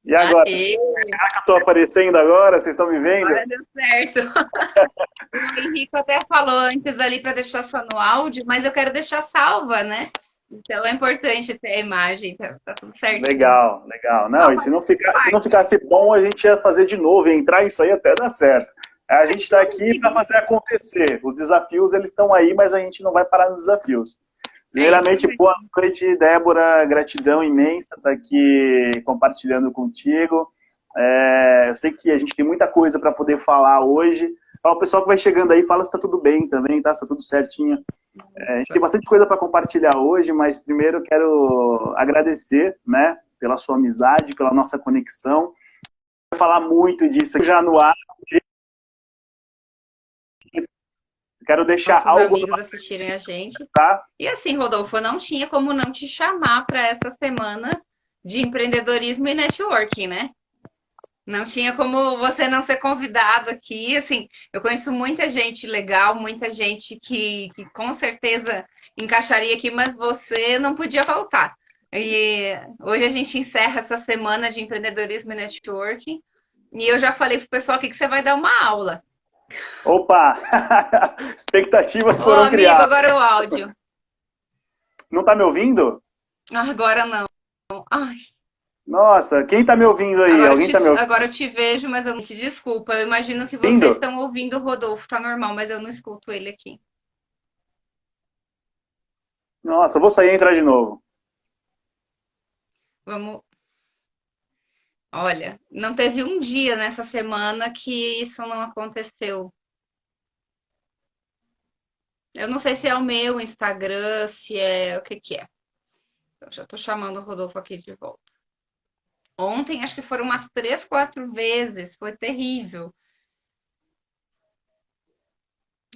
E agora? Aê, Será que eu tô aparecendo agora? Vocês estão me vendo? agora deu certo. O Henrique até falou antes ali para deixar só no áudio, mas eu quero deixar salva, né? Então é importante ter a imagem, tá tudo certinho. Legal, legal. Não, Não, e faz se não parte. ficasse bom, a gente ia fazer de novo, ia entrar e sair até dar certo. A A gente gente está vai aqui para conseguir. fazer acontecer. Os desafios, eles estão aí, mas a gente não vai parar nos desafios. É isso Primeiramente, boa mesmo. noite, Débora. Gratidão imensa estar aqui compartilhando contigo. Eu sei que a gente tem muita coisa para poder falar hoje. Ó, o pessoal que vai chegando aí, fala se está tudo bem também, tá? Se tá tudo certinho. A gente tem bastante coisa para compartilhar hoje, mas primeiro eu quero agradecer, né, pela sua amizade, pela nossa conexão. Vou falar muito disso aqui já no ar. Quero deixar Nossos algo amigos assistirem a gente. tá? E assim, Rodolfo, eu não tinha como não te chamar para essa semana de empreendedorismo e networking, né? Não tinha como você não ser convidado aqui. Assim, eu conheço muita gente legal, muita gente que com certeza encaixaria aqui, mas você não podia faltar. E hoje a gente encerra essa semana de empreendedorismo e networking. E eu já falei pro pessoal aqui que você vai dar uma aula. Opa! Expectativas Ô, foram amigo, criadas. agora o áudio. Não está me ouvindo? Agora não. Ai, Nossa, quem está me ouvindo aí? Alguém está me agora eu te vejo, mas eu não te desculpa. Eu imagino que vocês ouvindo? estão ouvindo o Rodolfo, tá normal, mas eu não escuto ele aqui. Nossa, eu vou sair e entrar de novo. Vamos. Olha, não teve um dia nessa semana que isso não aconteceu. Eu não sei se é o meu Instagram, se é o que que é. Eu já tô chamando o Rodolfo aqui de volta. Ontem acho que foram umas 3, 4 vezes, foi terrível.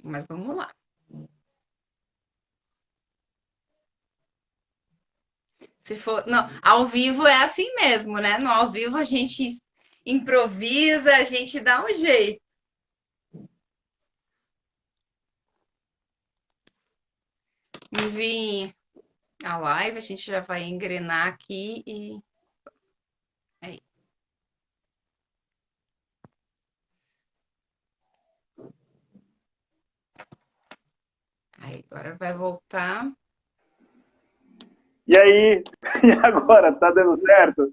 Mas vamos lá. Se for, não, ao vivo é assim mesmo, né? No ao vivo a gente improvisa, a gente dá um jeito. Envie a live, a gente já vai engrenar aqui e aí. Aí agora vai voltar. E aí? E agora? Tá dando certo?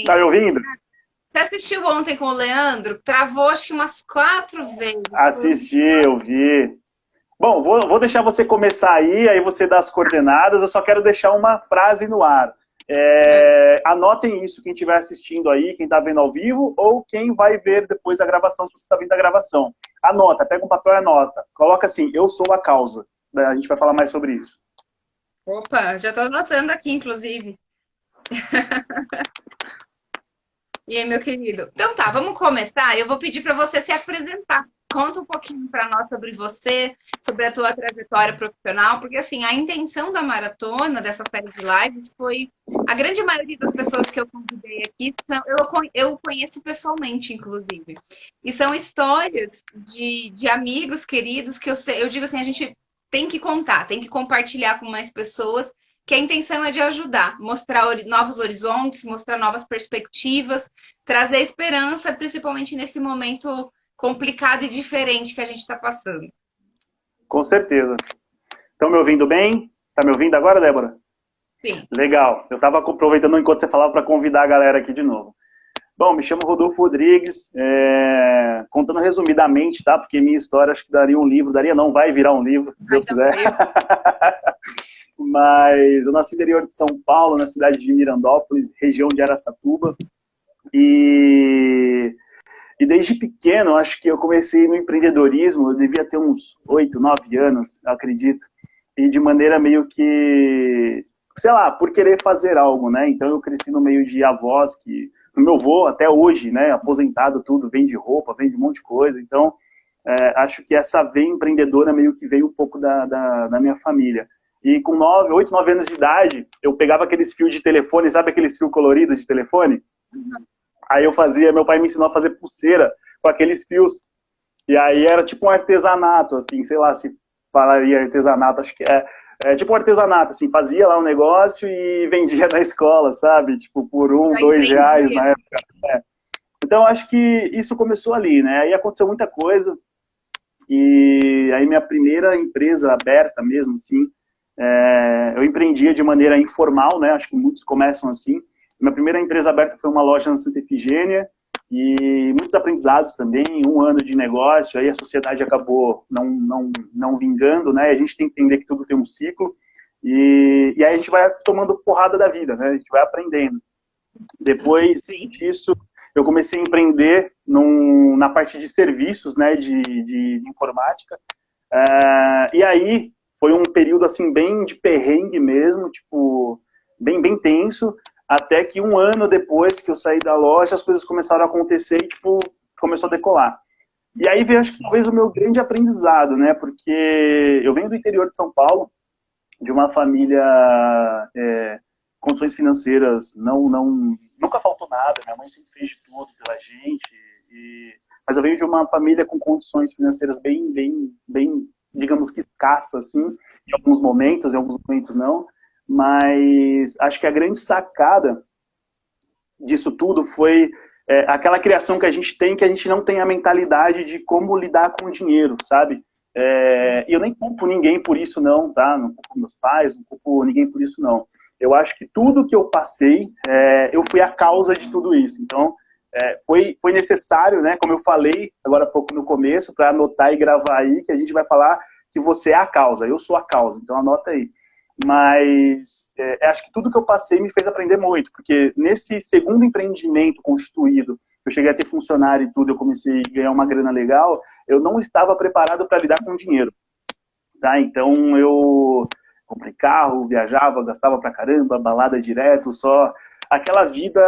Tá Sim. me ouvindo? Você assistiu ontem com o Leandro? Travou acho que umas 4 vezes. Assisti, eu vi. Bom, vou deixar você começar aí você dá as coordenadas. Eu só quero deixar uma frase no ar. Anotem isso, quem estiver assistindo aí, quem está vendo ao vivo, ou quem vai ver depois a gravação, se você está vendo a gravação. Anota, pega um papel e anota. Coloca assim, eu sou a causa. A gente vai falar mais sobre isso. Opa, já tô anotando aqui, inclusive. E aí, meu querido? Então tá, vamos começar. Eu vou pedir para você se apresentar. Conta um pouquinho para nós sobre você, sobre a tua trajetória profissional, porque assim, a intenção da maratona, dessa série de lives, foi a grande maioria das pessoas que eu convidei aqui, eu conheço pessoalmente, inclusive. E são histórias de amigos queridos que eu digo assim, a gente tem que contar, tem que compartilhar com mais pessoas, que a intenção é de ajudar, mostrar novos horizontes, mostrar novas perspectivas, trazer esperança, principalmente nesse momento complicado e diferente que a gente está passando. Com certeza. Estão me ouvindo bem? Tá me ouvindo agora, Débora? Sim. Legal. Eu estava aproveitando enquanto você falava para convidar a galera aqui de novo. Bom, me chamo Rodolfo Rodrigues, contando resumidamente, tá? Porque minha história acho que daria um livro, daria não, vai virar um livro, se Ai, Deus já quiser. saiu. Mas eu nasci no interior de São Paulo, na cidade de Mirandópolis, região de Araçatuba, e, e desde pequeno, acho que eu comecei no empreendedorismo, eu devia ter uns 8, 9 anos, acredito, e de maneira meio que, sei lá, por querer fazer algo, né? Então eu cresci no meio de avós que o meu avô, até hoje, né, aposentado tudo, vende roupa, vende um monte de coisa. Então, acho que essa veia empreendedora meio que veio um pouco da minha família. E com 8, 9 anos de idade, eu pegava aqueles fios de telefone, sabe aqueles fios coloridos de telefone? Aí eu fazia, meu pai me ensinou a fazer pulseira com aqueles fios. E aí era tipo um artesanato, assim, sei lá se falaria artesanato, acho que é. tipo um artesanato, assim, fazia lá um negócio e vendia na escola, sabe? Tipo, por um, Já R$ 2 entendi. na época. Então, acho que isso começou ali, né? Aí aconteceu muita coisa e aí minha primeira empresa aberta mesmo, assim, eu empreendia de maneira informal, né? Acho que muitos começam assim. Minha primeira empresa aberta foi uma loja na Santa Efigênia e muitos aprendizados também, 1 ano de negócio, aí a sociedade acabou não vingando, né? A gente tem que entender que tudo tem um ciclo e aí a gente vai tomando porrada da vida, né? A gente vai aprendendo. Depois Sim. disso, eu comecei a empreender na parte de serviços, né, de informática. E aí foi um período assim bem de perrengue mesmo, tipo, bem tenso, até que 1 ano depois que eu saí da loja, as coisas começaram a acontecer e tipo, começou a decolar. E aí veio, acho que talvez o meu grande aprendizado, né, porque eu venho do interior de São Paulo, de uma família, condições financeiras nunca faltou nada, minha mãe sempre fez de tudo pela gente, mas eu venho de uma família com condições financeiras bem, digamos que escassas, assim, em alguns momentos não, mas acho que a grande sacada disso tudo foi aquela criação que a gente tem, que a gente não tem a mentalidade de como lidar com o dinheiro, sabe? E eu nem culpo ninguém por isso não, tá? Não culpo meus pais, não culpo ninguém por isso não. Eu acho que tudo que eu passei, eu fui a causa de tudo isso. Então, foi necessário, né? Como eu falei agora há pouco no começo, para anotar e gravar aí, que a gente vai falar que você é a causa, eu sou a causa. Então, anota aí. Mas acho que tudo que eu passei me fez aprender muito, porque nesse segundo empreendimento constituído, eu cheguei a ter funcionário e tudo, eu comecei a ganhar uma grana legal, eu não estava preparado para lidar com dinheiro. Tá? Então eu comprei carro, viajava, gastava pra caramba, balada direto, só aquela vida,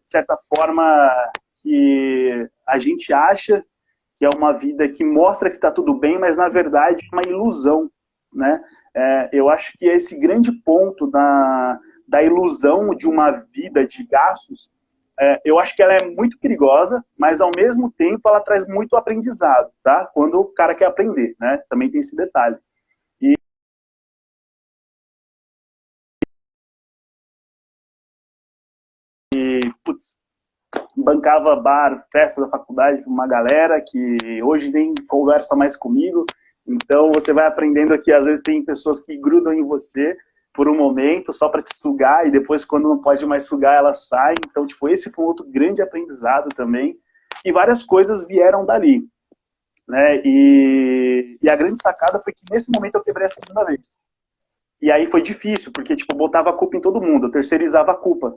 de certa forma, que a gente acha que é uma vida que mostra que está tudo bem, mas na verdade é uma ilusão, né? Eu acho que esse grande ponto da ilusão de uma vida de gastos, eu acho que ela é muito perigosa, mas ao mesmo tempo ela traz muito aprendizado, tá? Quando o cara quer aprender, né? Também tem esse detalhe. Putz, bancava bar, festa da faculdade com uma galera que hoje nem conversa mais comigo. Então você vai aprendendo que às vezes tem pessoas que grudam em você por um momento só para te sugar e depois quando não pode mais sugar ela sai. Então tipo esse foi um outro grande aprendizado também e várias coisas vieram dali, né? E a grande sacada foi que nesse momento eu quebrei a segunda vez. E aí foi difícil porque tipo eu botava a culpa em todo mundo, eu terceirizava a culpa.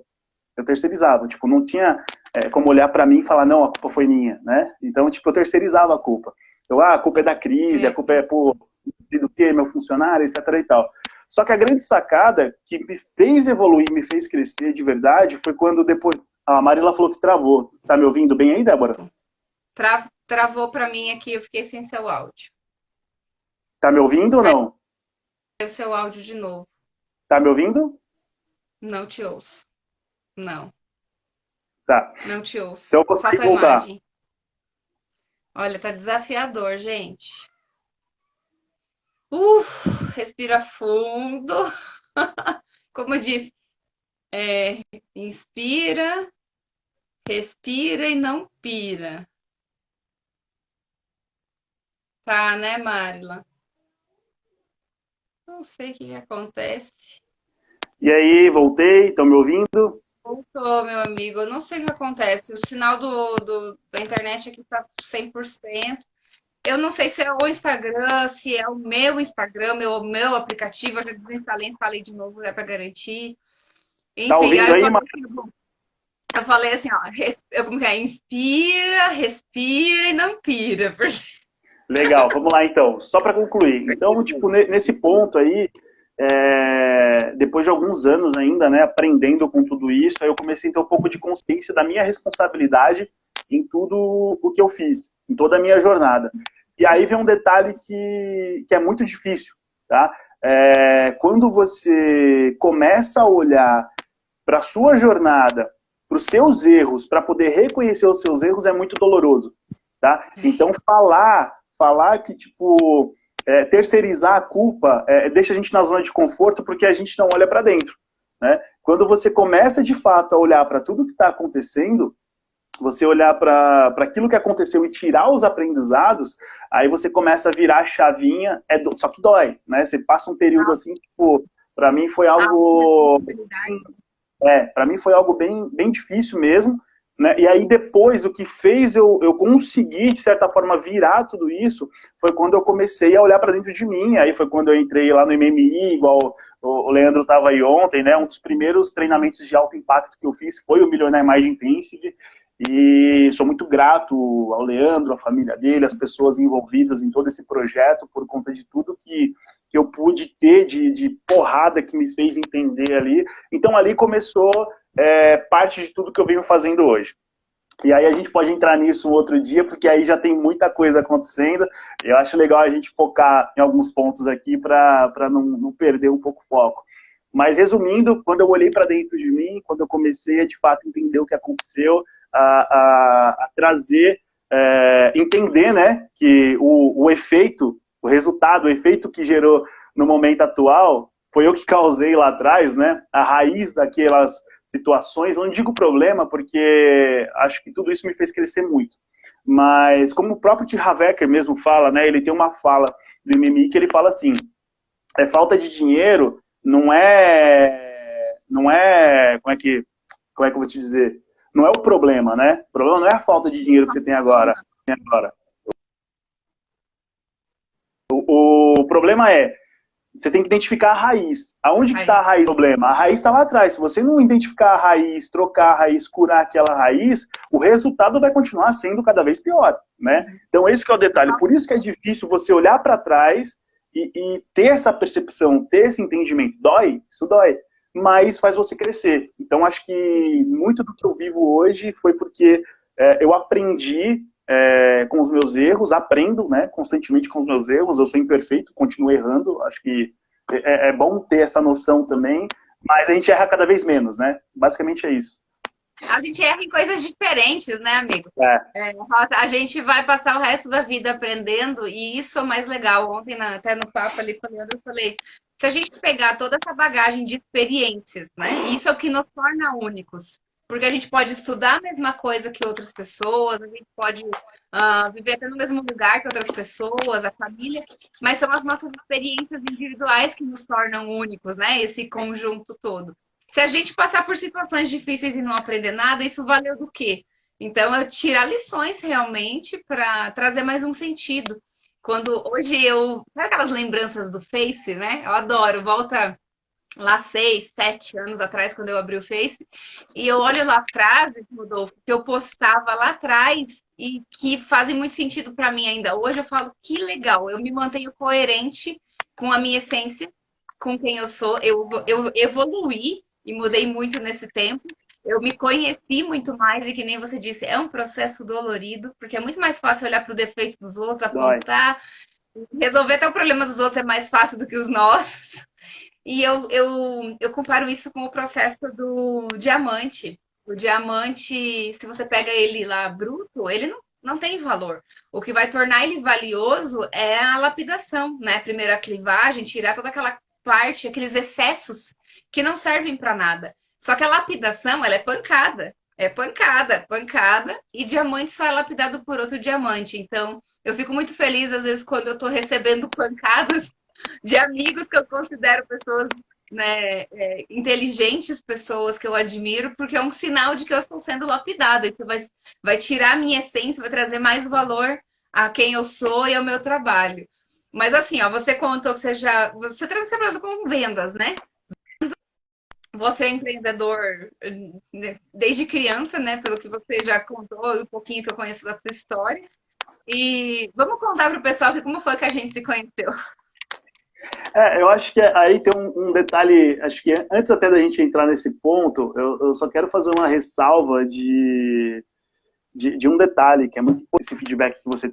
Eu terceirizava, tipo, não tinha como olhar para mim e falar, não, a culpa foi minha, né? Então, tipo, eu terceirizava a culpa. Eu, a culpa é da crise, a culpa é, pô, do quê, meu funcionário, etc e tal. Só que a grande sacada que me fez evoluir, me fez crescer de verdade, foi quando depois, a Marila falou que travou. Tá me ouvindo bem aí, Débora? Travou para mim aqui, eu fiquei sem seu áudio. Tá me ouvindo ou não? O seu áudio de novo. Tá me ouvindo? Não te ouço. Não, Tá. não te ouço. Então eu vou Só sair e tua voltar. imagem. Olha, tá desafiador, gente. Respira fundo. Como eu disse, inspira, respira e não pira. Tá, né, Marila? Não sei o que acontece. E aí, voltei, estão me ouvindo? Voltou, meu amigo. Eu não sei o que acontece. O sinal da internet aqui tá 100%. Eu não sei se é o Instagram, se é o meu Instagram, meu aplicativo. Eu já desinstalei, instalei de novo, é para garantir. Tá Enfim, ouvindo aí aí, eu falei assim, ó, como que é? Inspira, respira e não pira. Porque... Legal, vamos lá então. Só para concluir. Então, tipo, nesse ponto aí, depois de alguns anos ainda, né, aprendendo com tudo isso, aí eu comecei a ter um pouco de consciência da minha responsabilidade em tudo o que eu fiz, em toda a minha jornada. E aí vem um detalhe que é muito difícil, tá? Quando você começa a olhar para a sua jornada, para os seus erros, para poder reconhecer os seus erros, é muito doloroso, tá? Então, falar que, tipo, terceirizar a culpa deixa a gente na zona de conforto porque a gente não olha para dentro, né? Quando você começa de fato a olhar para tudo que está acontecendo, você olhar para aquilo que aconteceu e tirar os aprendizados, aí você começa a virar a chavinha, só que dói, né? Você passa um período assim, tipo, para mim foi algo para mim foi algo bem difícil mesmo, né? E aí depois, o que fez eu conseguir, de certa forma, virar tudo isso, foi quando eu comecei a olhar para dentro de mim. Aí foi quando eu entrei lá no MMI, igual o Leandro estava aí ontem, né? Um dos primeiros treinamentos de alto impacto que eu fiz foi o Millionaire Mind Intensive, e sou muito grato ao Leandro, à família dele, às pessoas envolvidas em todo esse projeto, por conta de tudo que eu pude ter de porrada que me fez entender ali. Então ali começou parte de tudo que eu venho fazendo hoje. E aí a gente pode entrar nisso um outro dia, porque aí já tem muita coisa acontecendo. Eu acho legal a gente focar em alguns pontos aqui para não perder um pouco o foco. Mas resumindo, quando eu olhei para dentro de mim, quando eu comecei a de fato entender o que aconteceu, a trazer, entender, né, que o efeito, o resultado, o efeito que gerou no momento atual, foi eu que causei lá atrás, né, a raiz daquelas situações. Não digo problema, porque acho que tudo isso me fez crescer muito. Mas como o próprio T. Harv Eker mesmo fala, né, ele tem uma fala do MMI que ele fala assim, falta de dinheiro não é, como é que eu vou te dizer? Não é o problema, né? O problema não é a falta de dinheiro que você tem agora. O problema é, você tem que identificar a raiz. Aonde que está a raiz do problema? A raiz está lá atrás. Se você não identificar a raiz, trocar a raiz, curar aquela raiz, o resultado vai continuar sendo cada vez pior, né? Então esse que é o detalhe. Por isso que é difícil você olhar para trás e ter essa percepção, ter esse entendimento. Dói? Isso dói. Mas faz você crescer. Então acho que muito do que eu vivo hoje foi porque eu aprendi com os meus erros, aprendo, né, constantemente com os meus erros. Eu sou imperfeito, continuo errando. Acho que é bom ter essa noção também, mas a gente erra cada vez menos, né? Basicamente é isso. A gente erra em coisas diferentes, né, amigo? A gente vai passar o resto da vida aprendendo, e isso é o mais legal. Ontem, até no papo ali com o Leandro, eu falei, se a gente pegar toda essa bagagem de experiências, né, isso é o que nos torna únicos. Porque a gente pode estudar a mesma coisa que outras pessoas, a gente pode viver até no mesmo lugar que outras pessoas, a família, mas são as nossas experiências individuais que nos tornam únicos, né? Esse conjunto todo. Se a gente passar por situações difíceis e não aprender nada, isso valeu do quê? Então, eu tirar lições realmente para trazer mais um sentido. Quando hoje sabe aquelas lembranças do Face, né? Eu adoro, volta lá 6, 7 anos atrás, quando eu abri o Face, e eu olho lá frases, Rodolfo, que eu postava lá atrás e que fazem muito sentido para mim ainda. Hoje eu falo, que legal, eu me mantenho coerente com a minha essência, com quem eu sou, eu evoluí e mudei muito nesse tempo. Eu me conheci muito mais e, que nem você disse, é um processo dolorido, porque é muito mais fácil olhar para o defeito dos outros, apontar, resolver até o problema dos outros é mais fácil do que os nossos. E eu comparo isso com o processo do diamante. O diamante, se você pega ele lá bruto, ele não tem valor. O que vai tornar ele valioso é a lapidação, né? Primeiro a clivagem, tirar toda aquela parte, aqueles excessos que não servem para nada. Só que a lapidação, ela é pancada. É pancada, pancada. E diamante só é lapidado por outro diamante. Então, eu fico muito feliz, às vezes, quando eu estou recebendo pancadas de amigos que eu considero pessoas, né, inteligentes, pessoas que eu admiro, porque é um sinal de que eu estou sendo lapidada. Isso vai tirar a minha essência, vai trazer mais valor a quem eu sou e ao meu trabalho. Mas assim, ó, você contou que você trabalhou com vendas, né? Você é empreendedor desde criança, né? Pelo que você já contou, um pouquinho que eu conheço da sua história. E vamos contar para o pessoal como foi que a gente se conheceu. Eu acho que aí tem um detalhe, acho que antes até da gente entrar nesse ponto, eu só quero fazer uma ressalva de um detalhe, que é muito importante esse feedback que você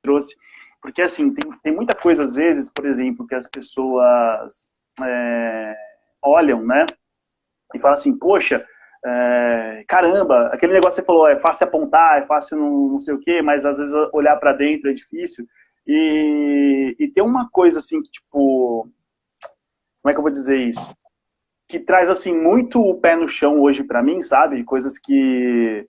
trouxe, porque assim, tem muita coisa às vezes, por exemplo, que as pessoas olham, né, e falam assim, poxa, caramba, aquele negócio que você falou, é fácil apontar, é fácil não sei o quê, mas às vezes olhar para dentro é difícil. E tem uma coisa assim que, tipo, como é que eu vou dizer isso? Que traz, assim, muito o pé no chão hoje pra mim, sabe? Coisas que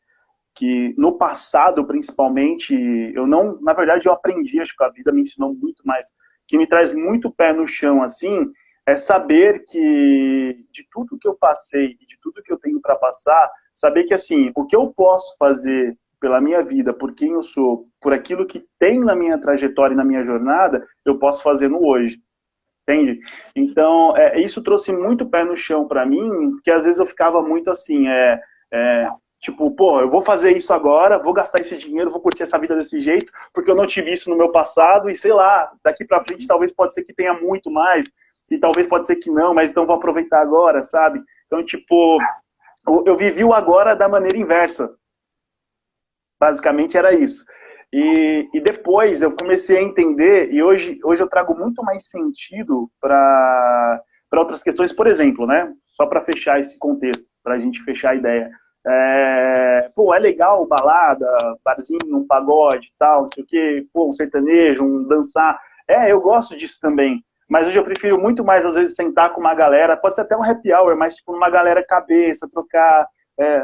no passado, principalmente, eu não... Na verdade, eu aprendi, acho que a vida me ensinou muito mais. Que me traz muito pé no chão, assim, é saber que de tudo que eu passei e de tudo que eu tenho para passar, saber que, assim, o que eu posso fazer pela minha vida, por quem eu sou, por aquilo que tem na minha trajetória e na minha jornada, eu posso fazer no hoje. Entende? Então, isso trouxe muito pé no chão para mim, porque às vezes eu ficava muito assim, tipo, pô, eu vou fazer isso agora, vou gastar esse dinheiro, vou curtir essa vida desse jeito, porque eu não tive isso no meu passado, e sei lá, daqui para frente talvez pode ser que tenha muito mais, e talvez pode ser que não, mas então vou aproveitar agora, sabe? Então, tipo, eu vivi o agora da maneira inversa. Basicamente era isso. E depois eu comecei a entender, e hoje eu trago muito mais sentido para outras questões, por exemplo, né? Só para fechar esse contexto, para a gente fechar a ideia. Pô, é legal balada, barzinho, um pagode e tal, não sei o quê, pô, um sertanejo, um dançar. Eu gosto disso também. Mas hoje eu prefiro muito mais, às vezes, sentar com uma galera, pode ser até um happy hour, mas tipo, uma galera cabeça, trocar,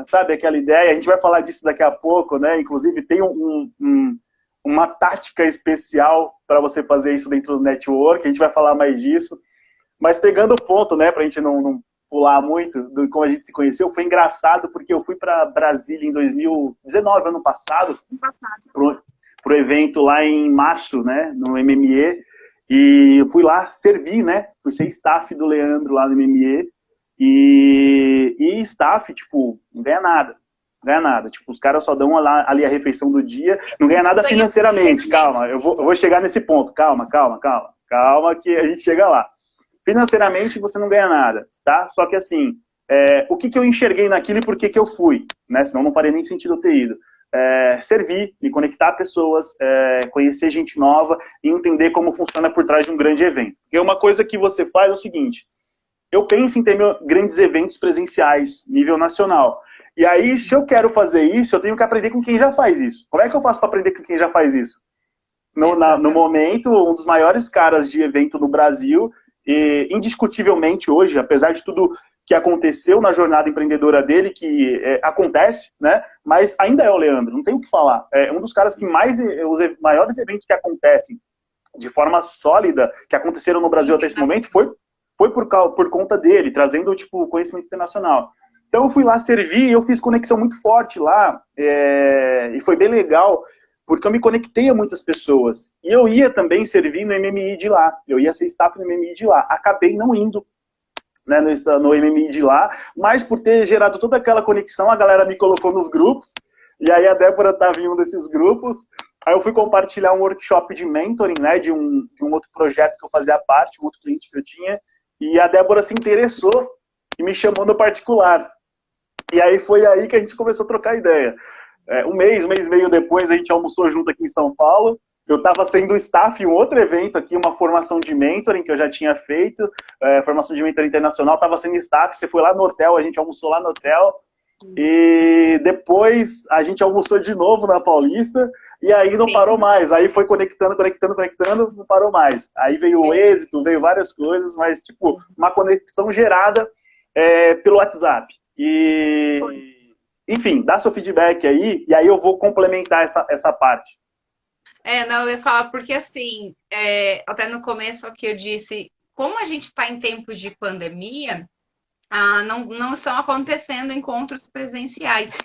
sabe, aquela ideia. A gente vai falar disso daqui a pouco, né? Inclusive, tem uma tática especial para você fazer isso dentro do network, a gente vai falar mais disso. Mas pegando o ponto, né, para a gente não pular muito do como a gente se conheceu, foi engraçado porque eu fui para Brasília em 2019, ano passado, pro evento lá em março, né, no MME, e eu fui lá servir, né, fui ser staff do Leandro lá no MME, e staff, tipo, não ganha nada. Não ganha nada. Tipo, os caras só dão ali a refeição do dia, não ganha nada financeiramente. Calma, eu vou chegar nesse ponto. Calma que a gente chega lá. Financeiramente você não ganha nada, tá? Só que assim, o que eu enxerguei naquilo e por que eu fui, né? Senão não faria nem sentido eu ter ido. Servir, me conectar a pessoas, conhecer gente nova e entender como funciona por trás de um grande evento. Porque uma coisa que você faz é o seguinte: eu penso em ter grandes eventos presenciais, nível nacional. E aí, se eu quero fazer isso, eu tenho que aprender com quem já faz isso. Como é que eu faço para aprender com quem já faz isso? No momento, um dos maiores caras de evento no Brasil, e indiscutivelmente hoje, apesar de tudo que aconteceu na jornada empreendedora dele, que acontece, né? Mas ainda é o Leandro, não tem o que falar. É um dos caras que os maiores eventos que acontecem de forma sólida, que aconteceram no Brasil até esse momento, foi por conta dele, trazendo tipo conhecimento internacional. Então eu fui lá servir e eu fiz conexão muito forte lá, e foi bem legal, porque eu me conectei a muitas pessoas. E eu ia também servir no MMI de lá, eu ia ser staff no MMI de lá. Acabei não indo, né, no MMI de lá, mas por ter gerado toda aquela conexão, a galera me colocou nos grupos, e aí a Débora estava em um desses grupos. Aí eu fui compartilhar um workshop de mentoring, né, de um outro projeto que eu fazia parte, um outro cliente que eu tinha, e a Débora se interessou e me chamou no particular. E aí foi aí que a gente começou a trocar ideia. Um mês e meio depois, a gente almoçou junto aqui em São Paulo. Eu estava sendo staff em um outro evento aqui, uma formação de mentoring que eu já tinha feito, formação de mentoring internacional, estava sendo staff, você foi lá no hotel, a gente almoçou lá no hotel, e depois a gente almoçou de novo na Paulista, e aí não parou mais, aí foi conectando, não parou mais. Aí veio o êxito, veio várias coisas, mas tipo, uma conexão gerada pelo WhatsApp. Enfim, dá seu feedback aí, e aí eu vou complementar essa parte. Não, eu ia falar porque assim, até no começo que eu disse, como a gente está em tempos de pandemia, não estão acontecendo encontros presenciais.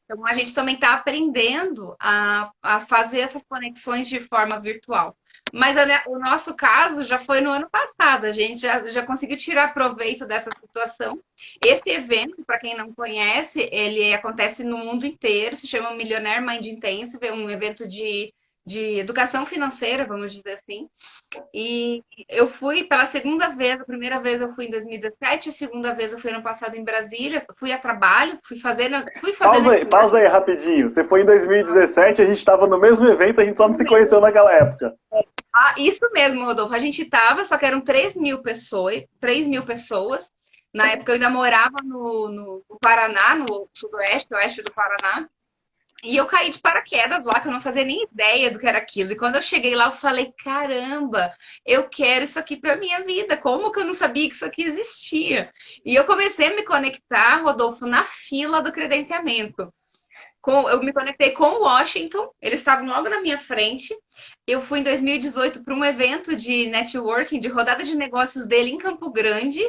Então, a gente também está aprendendo a fazer essas conexões de forma virtual. Mas o nosso caso já foi no ano passado, a gente já conseguiu tirar proveito dessa situação. Esse evento, para quem não conhece, ele acontece no mundo inteiro, se chama Millionaire Mind Intensive, é um evento de educação financeira, vamos dizer assim. E eu fui pela segunda vez, a primeira vez eu fui em 2017, a segunda vez eu fui ano passado em Brasília, fui a trabalho, fui fazendo... Pausa aí rapidinho, você foi em 2017, a gente estava no mesmo evento, a gente só não se conheceu naquela época. Isso mesmo, Rodolfo, a gente estava, só que eram 3 mil pessoas, na época eu ainda morava no Paraná, no sudoeste, oeste do Paraná. E eu caí de paraquedas lá, que eu não fazia nem ideia do que era aquilo. E quando eu cheguei lá, eu falei, caramba, eu quero isso aqui para minha vida. Como que eu não sabia que isso aqui existia? E eu comecei a me conectar, Rodolfo, na fila do credenciamento. Eu me conectei com o Washington, eles estavam logo na minha frente. Eu fui em 2018 para um evento de networking, de rodada de negócios dele em Campo Grande,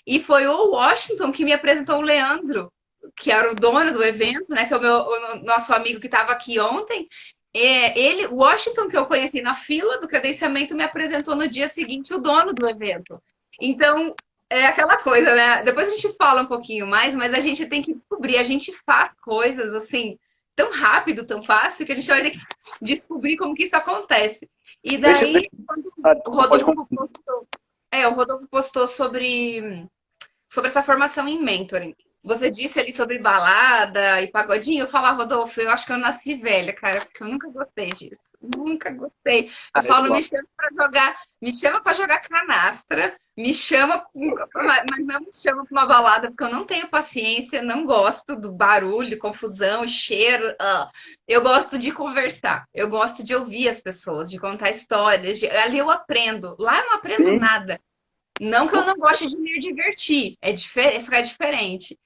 e foi o Washington que me apresentou o Leandro, que era o dono do evento, né? Que é o nosso amigo que estava aqui ontem. O Washington, que eu conheci na fila do credenciamento, me apresentou no dia seguinte o dono do evento. Então, é aquela coisa, né? Depois a gente fala um pouquinho mais, mas a gente tem que descobrir, a gente faz coisas assim tão rápido, tão fácil, que a gente vai ter que descobrir como que isso acontece. E daí, quando o Rodolfo postou, o Rodolfo postou sobre essa formação em mentoring. Você disse ali sobre balada e pagodinho. Eu falo, Rodolfo, eu acho que eu nasci velha, cara, porque eu nunca gostei disso. Nunca gostei. Eu falo, me chama para jogar, me chama para jogar canastra, me chama, mas não me chama para uma balada, porque eu não tenho paciência, não gosto do barulho, confusão, cheiro. Eu gosto de conversar, eu gosto de ouvir as pessoas, de contar histórias. Ali eu aprendo. Lá eu não aprendo nada. Não que eu não goste de me divertir, isso é diferente.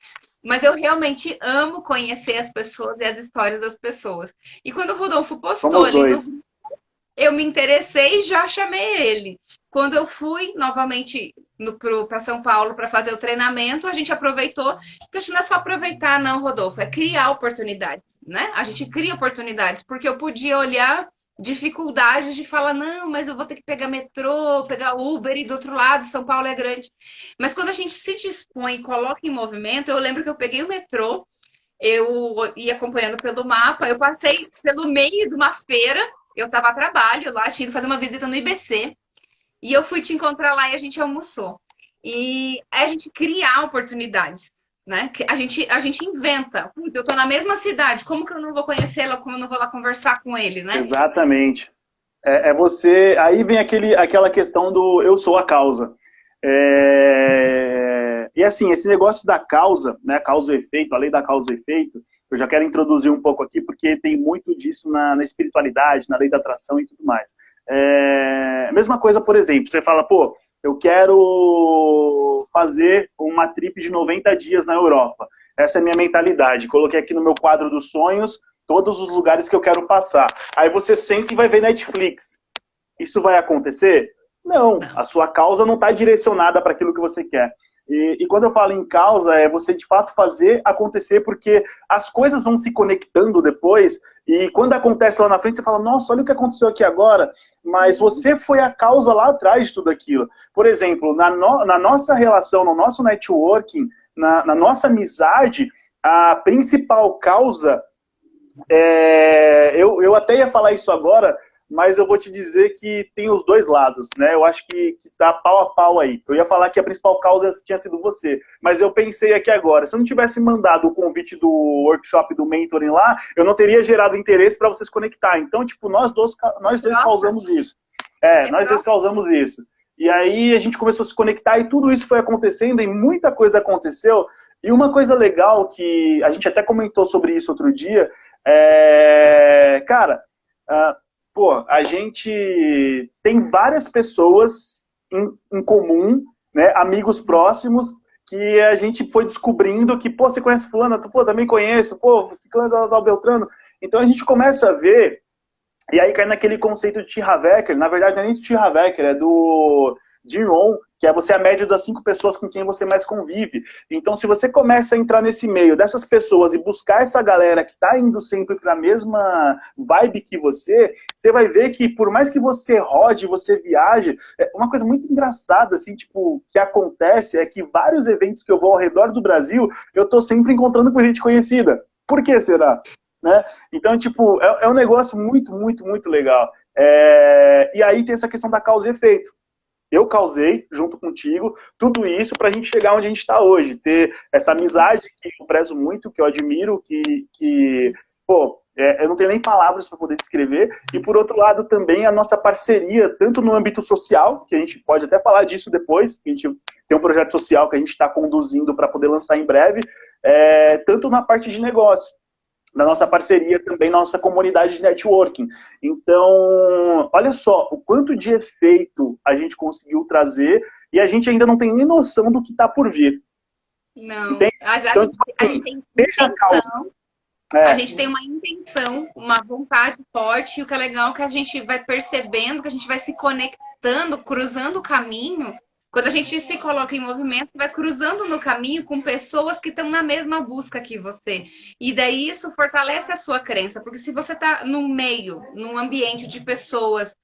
Mas eu realmente amo conhecer as pessoas e as histórias das pessoas. E quando o Rodolfo postou ali no grupo, eu me interessei e já chamei ele. Quando eu fui novamente para São Paulo para fazer o treinamento, a gente aproveitou. Porque não é só aproveitar, não, Rodolfo, é criar oportunidades, né? A gente cria oportunidades, porque eu podia olhar dificuldades de falar, não, mas eu vou ter que pegar metrô, pegar Uber e do outro lado, São Paulo é grande. Mas quando a gente se dispõe e coloca em movimento, eu lembro que eu peguei o metrô, eu ia acompanhando pelo mapa, eu passei pelo meio de uma feira, eu estava a trabalho lá, tinha ido fazer uma visita no IBC, e eu fui te encontrar lá e a gente almoçou. E a gente criar oportunidades, né? A gente inventa. Eu tô na mesma cidade, como que eu não vou conhecê-la, como eu não vou lá conversar com ele, né? Exatamente. Você. Aí vem aquela questão do eu sou a causa. E assim, esse negócio da causa, né? Causa e efeito, a lei da causa e efeito, eu já quero introduzir um pouco aqui, porque tem muito disso na espiritualidade, na lei da atração e tudo mais. Mesma coisa, por exemplo, você fala, pô, eu quero fazer uma trip de 90 dias na Europa. Essa é a minha mentalidade. Coloquei aqui no meu quadro dos sonhos todos os lugares que eu quero passar. Aí você senta e vai ver Netflix. Isso vai acontecer? Não. A sua causa não está direcionada para aquilo que você quer. E quando eu falo em causa, é você de fato fazer acontecer, porque as coisas vão se conectando depois, e quando acontece lá na frente, você fala, nossa, olha o que aconteceu aqui agora, mas você foi a causa lá atrás de tudo aquilo. Por exemplo, na nossa relação, no nosso networking, na nossa amizade, a principal causa, eu até ia falar isso agora, mas eu vou te dizer que tem os dois lados, né? Eu acho que tá pau a pau aí. Eu ia falar que a principal causa tinha sido você, mas eu pensei aqui agora, se eu não tivesse mandado o convite do workshop do mentoring lá, eu não teria gerado interesse para vocês conectar. Então, tipo, nós dois causamos isso. Nós dois causamos isso. E aí a gente começou a se conectar e tudo isso foi acontecendo e muita coisa aconteceu. E uma coisa legal que a gente até comentou sobre isso outro dia, cara, pô, a gente tem várias pessoas em comum, né, amigos próximos, que a gente foi descobrindo que, pô, você conhece fulano? Pô, também conheço, pô, você conhece o Beltrano. Então a gente começa a ver, e aí cai naquele conceito de T. Harv Eker, na verdade não é nem de T. Harv Eker, é do Jim Rohn, que é você a média das 5 pessoas com quem você mais convive. Então, se você começa a entrar nesse meio dessas pessoas e buscar essa galera que está indo sempre para a mesma vibe que você vai ver que por mais que você rode, você viaje, uma coisa muito engraçada, assim, tipo, que acontece é que vários eventos que eu vou ao redor do Brasil, eu tô sempre encontrando com gente conhecida. Por que será? Né? Então, tipo, é um negócio muito, muito, muito legal. E aí tem essa questão da causa e efeito. Eu causei, junto contigo, tudo isso para a gente chegar onde a gente está hoje. Ter essa amizade que eu prezo muito, que eu admiro, pô, eu não tenho nem palavras para poder descrever. E, por outro lado, também a nossa parceria, tanto no âmbito social, que a gente pode até falar disso depois, que a gente tem um projeto social que a gente está conduzindo para poder lançar em breve, tanto na parte de negócio. da nossa parceria também, nossa comunidade de networking. Então, olha só, o quanto de efeito a gente conseguiu trazer e a gente ainda não tem nem noção do que está por vir. Não, Entende? mas Então, a gente tem deixa calmo. intenção, É. a gente tem uma intenção, uma vontade forte, e o que é legal é que a gente vai percebendo, que a gente vai se conectando, cruzando o caminho. Quando a gente se coloca em movimento, vai cruzando no caminho com pessoas que estão na mesma busca que você. E daí isso fortalece a sua crença, porque se você está no meio, num ambiente de pessoas,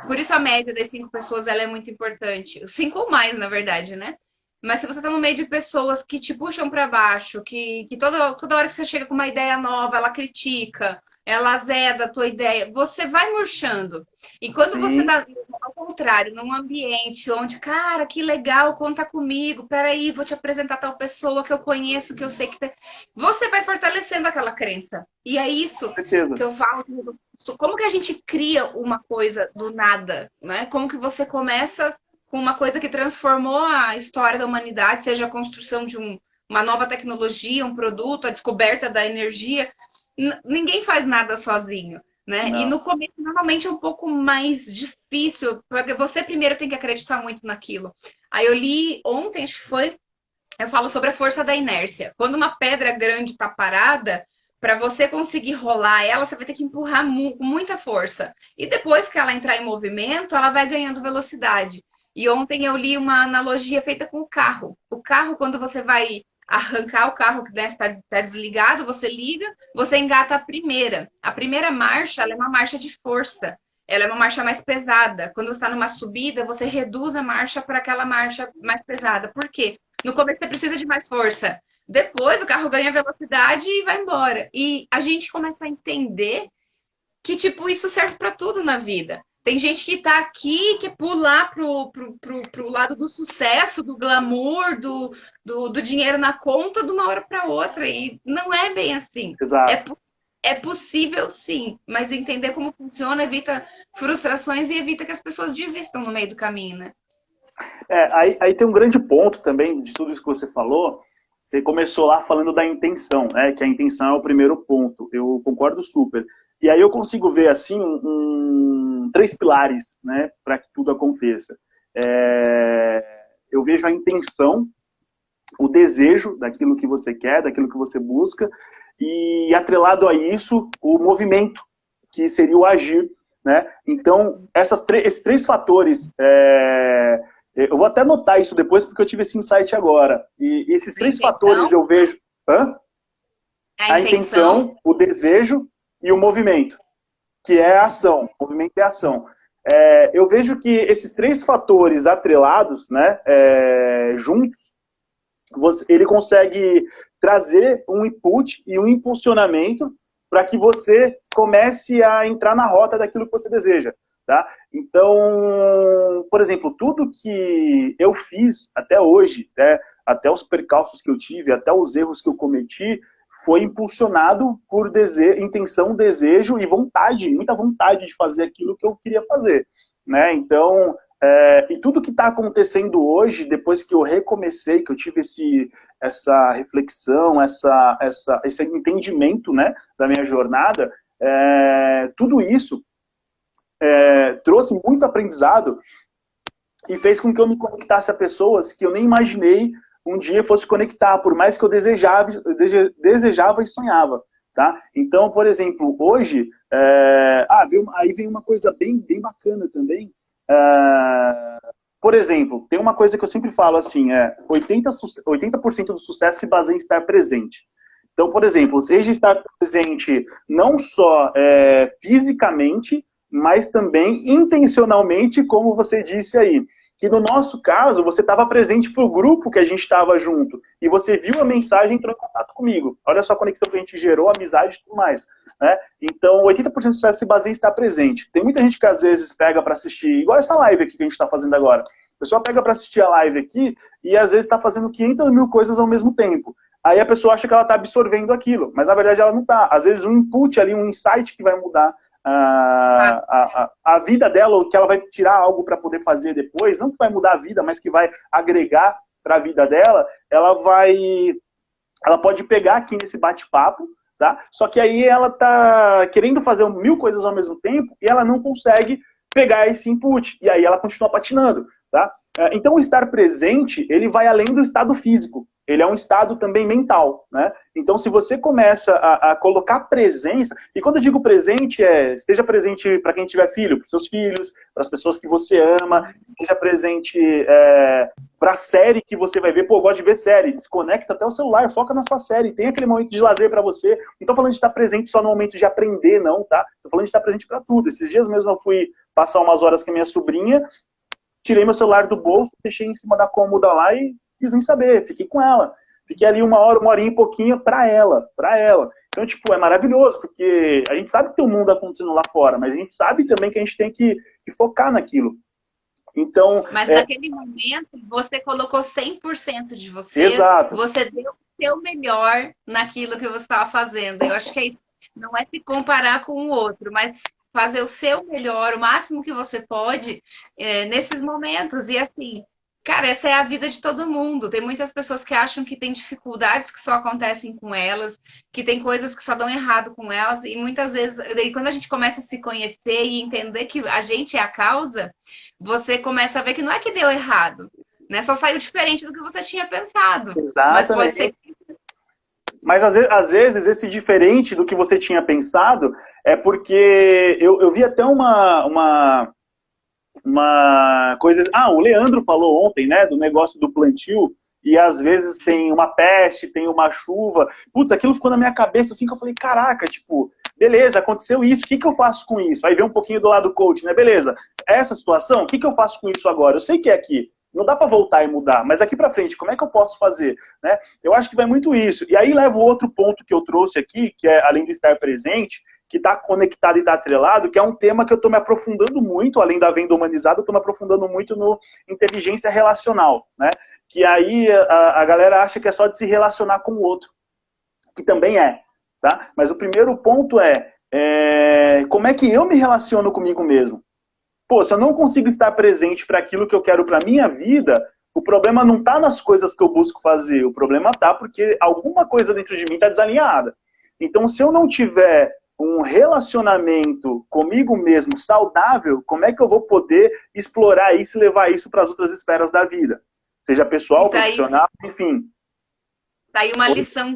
por isso a média das 5 pessoas ela é muito importante. 5 ou mais, na verdade, né? Mas se você está no meio de pessoas que te puxam para baixo, que toda hora que você chega com uma ideia nova, ela critica, ela azeda a tua ideia, você vai murchando. E quando você está, ao contrário, num ambiente onde, cara, que legal, conta comigo, peraí, vou te apresentar tal pessoa que eu conheço, que eu sei que... Você vai fortalecendo aquela crença. E é isso que eu falo. Como que a gente cria uma coisa do nada, né? Como que você começa com uma coisa que transformou a história da humanidade, seja a construção de uma nova tecnologia, um produto, a descoberta da energia. Ninguém faz nada sozinho, né? Não. E no começo, normalmente, é um pouco mais difícil, porque você primeiro tem que acreditar muito naquilo. Aí eu li ontem, acho que foi, eu falo sobre a força da inércia. Quando uma pedra grande está parada, para você conseguir rolar ela, você vai ter que empurrar com muita força. E depois que ela entrar em movimento, ela vai ganhando velocidade. E ontem eu li uma analogia feita com o carro. O carro, quando você vai arrancar o carro que está desligado, você liga, você engata a primeira. A primeira marcha, ela é uma marcha de força. Ela é uma marcha mais pesada. Quando você está numa subida, você reduz a marcha para aquela marcha mais pesada. Por quê? No começo você precisa de mais força. Depois o carro ganha velocidade e vai embora. E a gente começa a entender que, tipo, isso serve para tudo na vida. Tem gente que tá aqui, quer pular pro lado do sucesso, do glamour, do dinheiro na conta de uma hora para outra. E não é bem assim. Exato. É possível, sim, mas entender como funciona evita frustrações e evita que as pessoas desistam no meio do caminho, né? Aí tem um grande ponto também de tudo isso que você falou. Você começou lá falando da intenção, né? Que a intenção é o primeiro ponto. Eu concordo super. E aí eu consigo ver, assim, 3 pilares, né, para que tudo aconteça. Eu vejo a intenção, o desejo daquilo que você quer, daquilo que você busca, e atrelado a isso, o movimento, que seria o agir, né? Então, esses 3 fatores, eu vou até anotar isso depois, porque eu tive esse insight agora. E esses 3 fatores eu vejo... A intenção, o desejo e o movimento, que é a ação. O movimento é a ação. Eu vejo que esses 3 fatores atrelados, né, juntos, ele consegue trazer um input e um impulsionamento para que você comece a entrar na rota daquilo que você deseja. Tá? Então, por exemplo, tudo que eu fiz até hoje, né, até os percalços que eu tive, até os erros que eu cometi, foi impulsionado por intenção, desejo e vontade, muita vontade de fazer aquilo que eu queria fazer. Né? Então, e tudo que está acontecendo hoje, depois que eu recomecei, que eu tive essa reflexão, esse entendimento, né, da minha jornada, tudo isso trouxe muito aprendizado e fez com que eu me conectasse a pessoas que eu nem imaginei um dia fosse conectar, por mais que eu desejava e sonhava. Tá? Então, por exemplo, hoje, aí vem uma coisa bem bacana também. Por exemplo, tem uma coisa que eu sempre falo assim, 80% do sucesso se baseia em estar presente. Então, por exemplo, seja estar presente não só fisicamente, mas também intencionalmente, como você disse aí. Que no nosso caso, você estava presente para o grupo que a gente estava junto, e você viu a mensagem e entrou em contato comigo. Olha só a conexão que a gente gerou, amizade e tudo mais. Né? Então, 80% do sucesso se baseia em estar presente. Tem muita gente que às vezes pega para assistir, igual essa live aqui que a gente está fazendo agora. A pessoa pega para assistir a live aqui e às vezes está fazendo 500 mil coisas ao mesmo tempo. Aí a pessoa acha que ela está absorvendo aquilo, mas na verdade ela não está. Às vezes um input ali, um insight que vai mudar a vida dela, ou que ela vai tirar algo para poder fazer depois, não que vai mudar a vida, mas que vai agregar para a vida dela, ela pode pegar aqui nesse bate-papo, tá? Só que aí ela tá querendo fazer 1000 coisas ao mesmo tempo e ela não consegue pegar esse input. E aí ela continua patinando, tá? Então o estar presente, ele vai além do estado físico. Ele é um estado também mental, né? Então se você começa a colocar presença, e quando eu digo presente, esteja presente para quem tiver filho, para os seus filhos, para as pessoas que você ama, esteja presente para a série que você vai ver. Pô, eu gosto de ver série, desconecta até o celular, foca na sua série, tem aquele momento de lazer para você. Não tô falando de estar presente só no momento de aprender, não, tá? Tô falando de estar presente para tudo. Esses dias mesmo eu fui passar umas horas com a minha sobrinha, tirei meu celular do bolso, deixei em cima da cômoda lá e quis nem saber, fiquei com ela. Fiquei ali 1 horinha e pouquinho pra ela. Então, tipo, é maravilhoso, porque a gente sabe que tem um mundo acontecendo lá fora, mas a gente sabe também que a gente tem que focar naquilo. Então, mas naquele momento, você colocou 100% de você. Exato. Você deu o seu melhor naquilo que você estava fazendo. Eu acho que é isso. Não é se comparar com o outro, mas fazer o seu melhor, o máximo que você pode nesses momentos. E assim, cara, essa é a vida de todo mundo. Tem muitas pessoas que acham que tem dificuldades que só acontecem com elas, que tem coisas que só dão errado com elas. E muitas vezes, daí, quando a gente começa a se conhecer e entender que a gente é a causa, você começa a ver que não é que deu errado, né? Só saiu diferente do que você tinha pensado. Exatamente. Mas pode ser que... Mas às vezes esse diferente do que você tinha pensado é porque eu vi até uma coisa... o Leandro falou ontem, né, do negócio do plantio, e às vezes tem uma peste, tem uma chuva. Putz, aquilo ficou na minha cabeça assim que eu falei, caraca, tipo, beleza, aconteceu isso, o que eu faço com isso? Aí vem um pouquinho do lado coach, né, beleza, essa situação, o que eu faço com isso agora? Eu sei que é aqui, não dá para voltar e mudar, mas daqui para frente, como é que eu posso fazer? Né? Eu acho que vai muito isso. E aí leva o outro ponto que eu trouxe aqui, que é, além de estar presente, que está conectado e está atrelado, que é um tema que eu estou me aprofundando muito, além da venda humanizada, eu estou me aprofundando muito no inteligência relacional, né? Que aí a galera acha que é só de se relacionar com o outro, que também é, tá? Mas o primeiro ponto é como é que eu me relaciono comigo mesmo? Pô, se eu não consigo estar presente para aquilo que eu quero para minha vida, o problema não está nas coisas que eu busco fazer, o problema está porque alguma coisa dentro de mim está desalinhada. Então, se eu não tiver um relacionamento comigo mesmo saudável, como é que eu vou poder explorar isso e levar isso para as outras esferas da vida? Seja pessoal, profissional, enfim. Tá aí uma lição.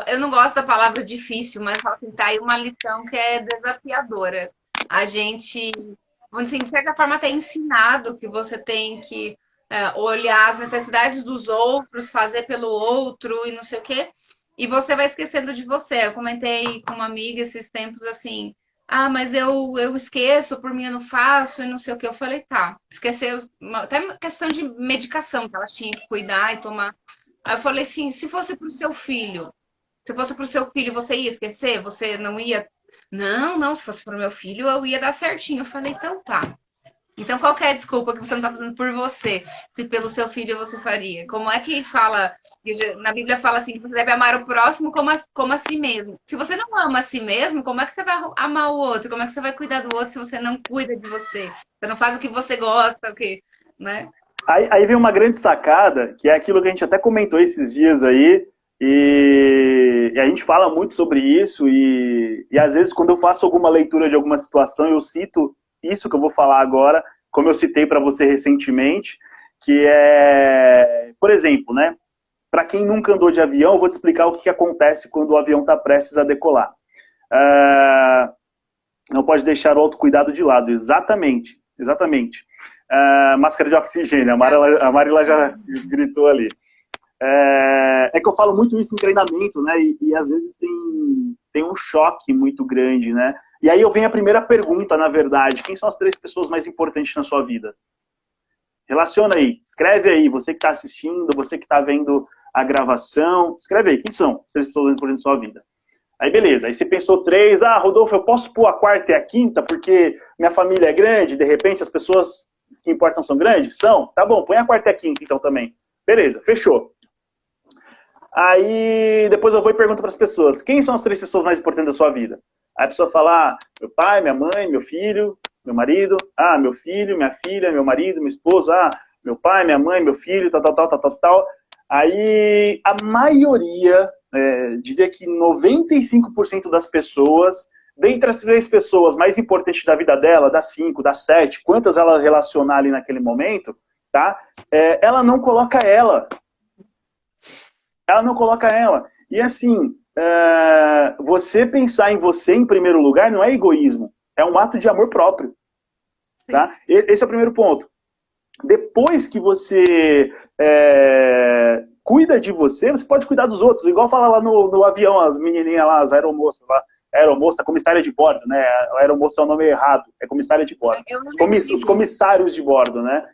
Eu não gosto da palavra difícil, mas tá aí uma lição que é desafiadora. A gente, assim, de certa forma, até ensinado que você tem que olhar as necessidades dos outros, fazer pelo outro e não sei o quê. E você vai esquecendo de você. Eu comentei com uma amiga esses tempos assim, mas eu esqueço, por mim eu não faço e não sei o que. Eu falei, tá, esqueceu, até questão de medicação que ela tinha que cuidar e tomar. Aí eu falei assim, se fosse pro seu filho, você ia esquecer? Você não ia... Não, se fosse pro meu filho, eu ia dar certinho. Eu falei, então tá. Então qual que é a desculpa que você não tá fazendo por você, se pelo seu filho você faria? Como é que fala... Na Bíblia fala assim, que você deve amar o próximo como a si mesmo. Se você não ama a si mesmo, como é que você vai amar o outro? Como é que você vai cuidar do outro se você não cuida de você? Você não faz o que você gosta, o que, né? Aí vem uma grande sacada, que é aquilo que a gente até comentou esses dias aí, e a gente fala muito sobre isso, e às vezes quando eu faço alguma leitura de alguma situação, eu cito isso que eu vou falar agora, como eu citei para você recentemente, que é, por exemplo, né? Para quem nunca andou de avião, eu vou te explicar o que acontece quando o avião está prestes a decolar. Não pode deixar o autocuidado de lado, exatamente. Máscara de oxigênio, a Marila já gritou ali. É que eu falo muito isso em treinamento, né? E às vezes tem um choque muito grande, né? E aí eu venho a primeira pergunta, na verdade. Quem são as 3 pessoas mais importantes na sua vida? Relaciona aí, escreve aí, você que está assistindo, você que está vendo a gravação, escreve aí, quem são as 3 pessoas mais importantes na sua vida? Aí beleza, aí você pensou 3, Rodolfo, eu posso pôr a 4ª e a 5ª porque minha família é grande, de repente as pessoas que importam são grandes? São? Tá bom, põe a 4ª e a 5ª então também. Beleza, fechou. Aí depois eu vou e pergunto para as pessoas, quem são as 3 pessoas mais importantes da sua vida? Aí a pessoa fala, meu pai, minha mãe, meu filho, meu marido, meu filho, minha filha, meu marido, meu esposo, meu pai, minha mãe, meu filho, tal. Aí a maioria diria que 95% das pessoas, dentre as 3 pessoas mais importantes da vida dela, das 5, das 7, quantas ela relacionar ali naquele momento, tá? Ela não coloca ela. Ela não coloca ela. E assim, você pensar em você em primeiro lugar não é egoísmo, é um ato de amor próprio. Tá? Esse é o primeiro ponto. Depois que você cuida de você, você pode cuidar dos outros. Igual fala lá no avião, as menininhas lá, as aeromoças lá. Aeromoça, comissária de bordo, né? A aeromoça é o nome errado, é comissária de bordo. Os comissários de bordo, né?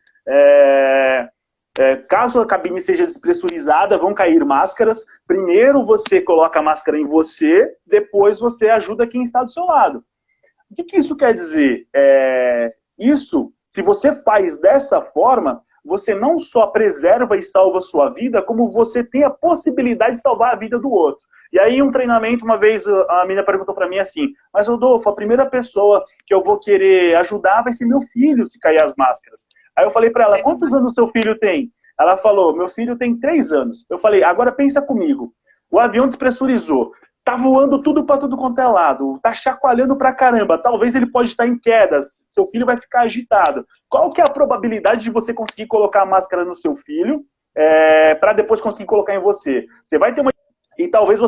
Caso a cabine seja despressurizada, vão cair máscaras. Primeiro você coloca a máscara em você, depois você ajuda quem está do seu lado. O que isso quer dizer? Isso, se você faz dessa forma, você não só preserva e salva a sua vida, como você tem a possibilidade de salvar a vida do outro. E aí, um treinamento, uma vez a menina perguntou para mim assim, mas Rodolfo, a primeira pessoa que eu vou querer ajudar vai ser meu filho se cair as máscaras. Aí eu falei para ela, quantos anos seu filho tem? Ela falou, meu filho tem 3 anos. Eu falei, agora pensa comigo, o avião despressurizou, tá voando tudo para tudo quanto é lado, tá chacoalhando pra caramba, talvez ele pode estar em quedas, seu filho vai ficar agitado. Qual que é a probabilidade de você conseguir colocar a máscara no seu filho para depois conseguir colocar em você? Você vai ter uma... E talvez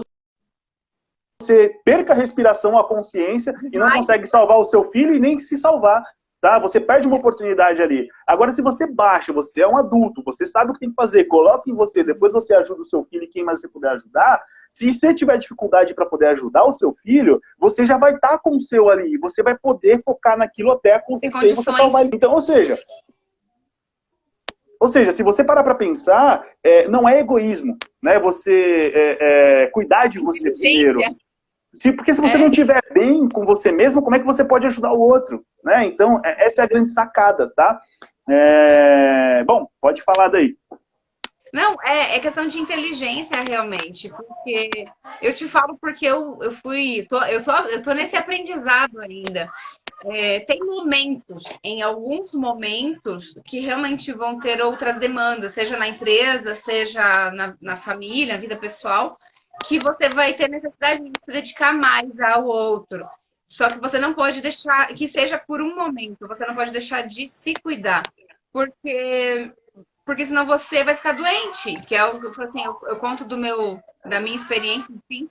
você perca a respiração, a consciência e não consegue salvar o seu filho e nem se salvar. Tá? Você perde uma oportunidade ali. Agora, se você baixa, você é um adulto, você sabe o que tem que fazer, coloca em você, depois você ajuda o seu filho e quem mais você puder ajudar. Se você tiver dificuldade para poder ajudar o seu filho, você já vai estar com o seu ali, você vai poder focar naquilo até acontecer e você salvar ele. Então, ou seja, se você parar para pensar, não é egoísmo, né? Você cuidar de você primeiro. Porque se você não estiver bem com você mesmo, como é que você pode ajudar o outro? Né? Então, essa é a grande sacada, tá? Bom, pode falar daí. Não, é questão de inteligência realmente, porque eu te falo porque eu tô nesse aprendizado ainda. Tem momentos, em alguns momentos, que realmente vão ter outras demandas, seja na empresa, seja na família, na vida pessoal, que você vai ter necessidade de se dedicar mais ao outro. Só que você não pode deixar, que seja por um momento, você não pode deixar de se cuidar. Porque senão você vai ficar doente, que é algo que assim, eu conto da minha experiência, enfim.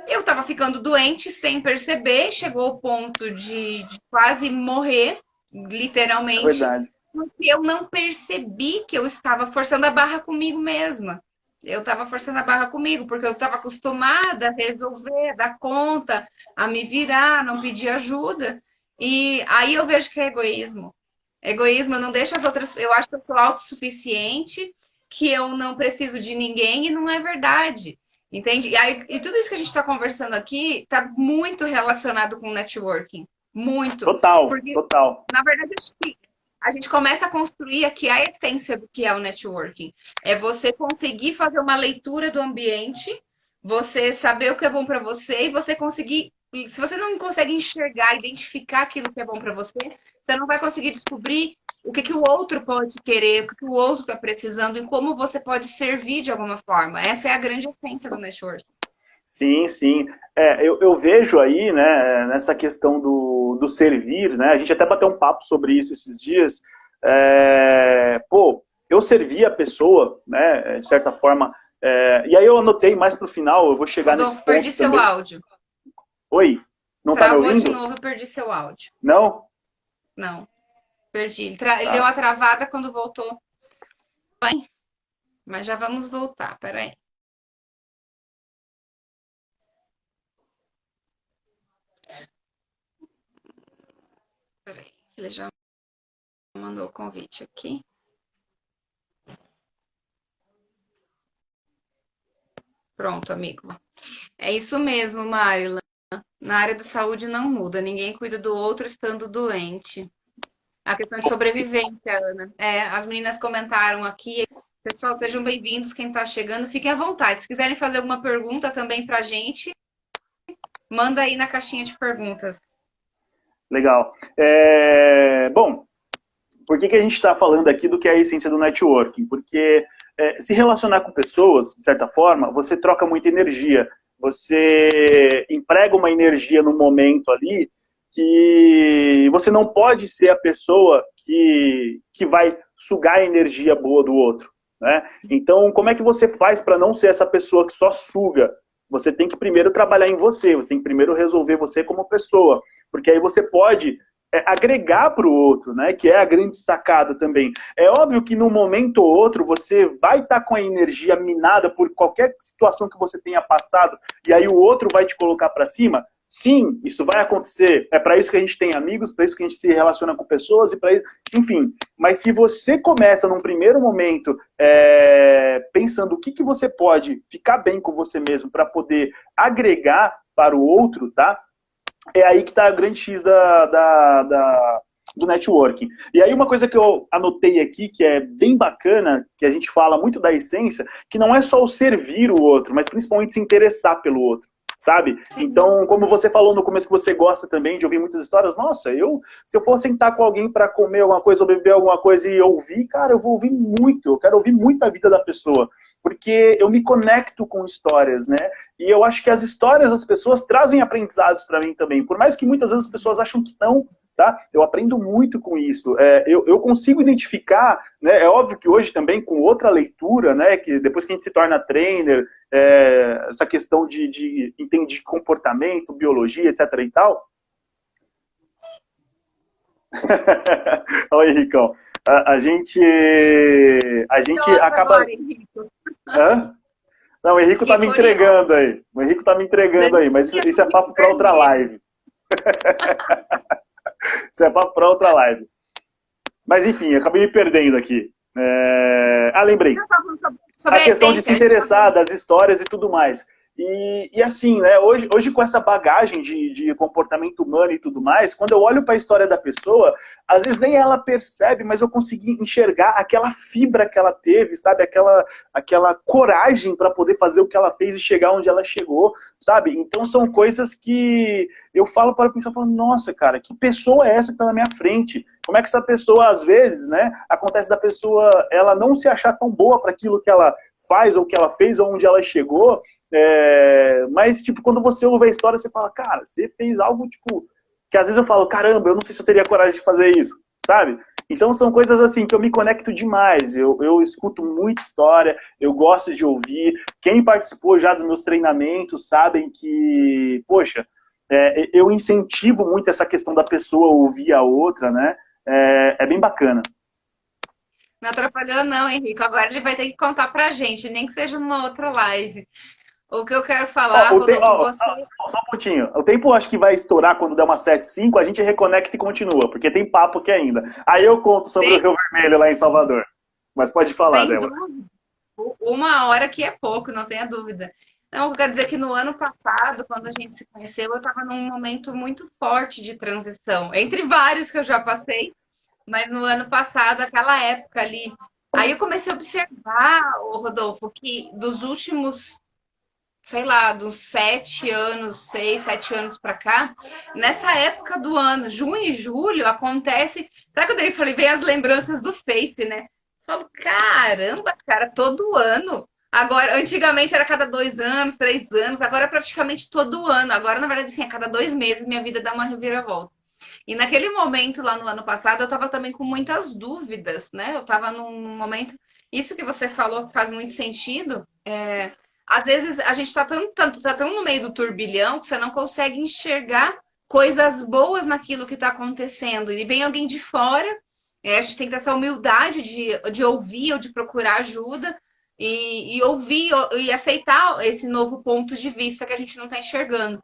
Eu tava ficando doente sem perceber, chegou ao ponto de quase morrer, literalmente, verdade. Porque eu não percebi que eu estava forçando a barra comigo mesma. Eu estava forçando a barra comigo, porque eu estava acostumada a resolver, a dar conta, a me virar, não pedir ajuda. E aí eu vejo que é egoísmo. Egoísmo, eu não deixo as outras. Eu acho que eu sou autossuficiente, que eu não preciso de ninguém, e não é verdade. Entende? E tudo isso que a gente está conversando aqui está muito relacionado com networking. Muito. Total, porque, total. Na verdade, acho que a gente começa a construir aqui a essência do que é o networking. É você conseguir fazer uma leitura do ambiente, você saber o que é bom para você e você conseguir. Se você não consegue enxergar, identificar aquilo que é bom para você, você não vai conseguir descobrir o que o outro pode querer, o que o outro está precisando e como você pode servir de alguma forma. Essa é a grande essência do networking. Sim, sim. Eu vejo aí, né, nessa questão do servir, né, a gente até bateu um papo sobre isso esses dias. Eu servi a pessoa, né, de certa forma, e aí eu anotei mais pro final, eu vou chegar Rodolfo, nesse ponto perdi seu também. áudio. Oi? Não tá me ouvindo? Travou de novo, eu perdi seu áudio. Não? Não, perdi. Ele deu a travada quando voltou. Bem, mas já vamos voltar, peraí. Peraí, ele já mandou o convite aqui. Pronto, amigo. É isso mesmo, Marila. Na área da saúde não muda. Ninguém cuida do outro estando doente. A questão de sobrevivência, Ana. As meninas comentaram aqui. Pessoal, sejam bem-vindos. Quem está chegando, fiquem à vontade. Se quiserem fazer alguma pergunta também para a gente, manda aí na caixinha de perguntas. Legal. Bom, por que a gente está falando aqui do que é a essência do networking? Porque se relacionar com pessoas, de certa forma, você troca muita energia. Você emprega uma energia no momento ali que você não pode ser a pessoa que vai sugar a energia boa do outro, né? Então, como é que você faz para não ser essa pessoa que só suga? Você tem que primeiro trabalhar em você, você tem que primeiro resolver você como pessoa, porque aí você pode agregar para o outro, né? Que é a grande sacada também. É óbvio que num momento ou outro você vai estar com a energia minada por qualquer situação que você tenha passado, e aí o outro vai te colocar para cima. Sim, isso vai acontecer. É para isso que a gente tem amigos, para isso que a gente se relaciona com pessoas e para isso, enfim. Mas se você começa num primeiro momento pensando o que você pode ficar bem com você mesmo para poder agregar para o outro, tá? É aí que está o grande X do networking. E aí uma coisa que eu anotei aqui, que é bem bacana, que a gente fala muito da essência, que não é só o servir o outro, mas principalmente se interessar pelo outro, sabe? Então, como você falou no começo que você gosta também de ouvir muitas histórias, nossa, se eu for sentar com alguém para comer alguma coisa ou beber alguma coisa e ouvir, cara, eu vou ouvir muito, eu quero ouvir muito a vida da pessoa, porque eu me conecto com histórias, né? E eu acho que as histórias das pessoas trazem aprendizados para mim também, por mais que muitas vezes as pessoas acham que não, tá? Eu aprendo muito com isso. Eu consigo identificar, né? É óbvio que hoje também com outra leitura, né? Que depois que a gente se torna trainer, essa questão de entender comportamento, biologia, etc. e tal. Olha, Henricão. A gente acaba. Agora, Henrico. Hã? Não, o Henrico tá me entregando aí. O Henrico tá me entregando aí, mas isso é papo para outra live. Isso é papo para outra live. Mas enfim, acabei me perdendo aqui. Lembrei. Sobre a questão de se interessar, das histórias e tudo mais. E assim, né, hoje com essa bagagem de comportamento humano e tudo mais, quando eu olho para a história da pessoa, às vezes nem ela percebe, mas eu consegui enxergar aquela fibra que ela teve, sabe? Aquela coragem para poder fazer o que ela fez e chegar onde ela chegou, sabe? Então são coisas que eu falo para a pessoa, nossa, cara, que pessoa é essa que está na minha frente? Como é que essa pessoa, às vezes, né, acontece da pessoa ela não se achar tão boa para aquilo que ela faz ou que ela fez ou onde ela chegou, mas, tipo, quando você ouve a história, você fala, cara, você fez algo, tipo, que às vezes eu falo, caramba, eu não sei se eu teria coragem de fazer isso, sabe? Então são coisas assim que eu me conecto demais, eu escuto muita história, eu gosto de ouvir. Quem participou já dos meus treinamentos sabem que, poxa, eu incentivo muito essa questão da pessoa ouvir a outra, né? É bem bacana. Não atrapalhou não, Henrico. Agora ele vai ter que contar pra gente, nem que seja numa outra live. O que eu quero falar, Rodolfo, só um pontinho. O tempo acho que vai estourar quando der uma 7:05, a gente reconecta e continua, porque tem papo aqui ainda. Aí eu conto sobre o Rio Vermelho lá em Salvador. Mas pode falar, Débora. Uma hora que é pouco, não tenha dúvida. Então, eu quero dizer que no ano passado, quando a gente se conheceu, eu estava num momento muito forte de transição, entre vários que eu já passei, mas no ano passado, aquela época ali. Aí eu comecei a observar, Rodolfo, que dos últimos, sei lá, dos 7 anos, 6, 7 anos para cá, nessa época do ano, junho e julho, acontece. Sabe quando eu falei, vem as lembranças do Face, né? Eu falo, caramba, cara, todo ano. Agora, antigamente era cada 2 anos, 3 anos, agora é praticamente todo ano. Agora, na verdade, assim, a cada 2 meses minha vida dá uma reviravolta. E naquele momento, lá no ano passado, eu estava também com muitas dúvidas, né? Eu estava num momento. Isso que você falou faz muito sentido. Às vezes a gente está tão no meio do turbilhão que você não consegue enxergar coisas boas naquilo que está acontecendo. E vem alguém de fora, a gente tem que ter essa humildade de ouvir ou de procurar ajuda e ouvir e aceitar esse novo ponto de vista que a gente não está enxergando.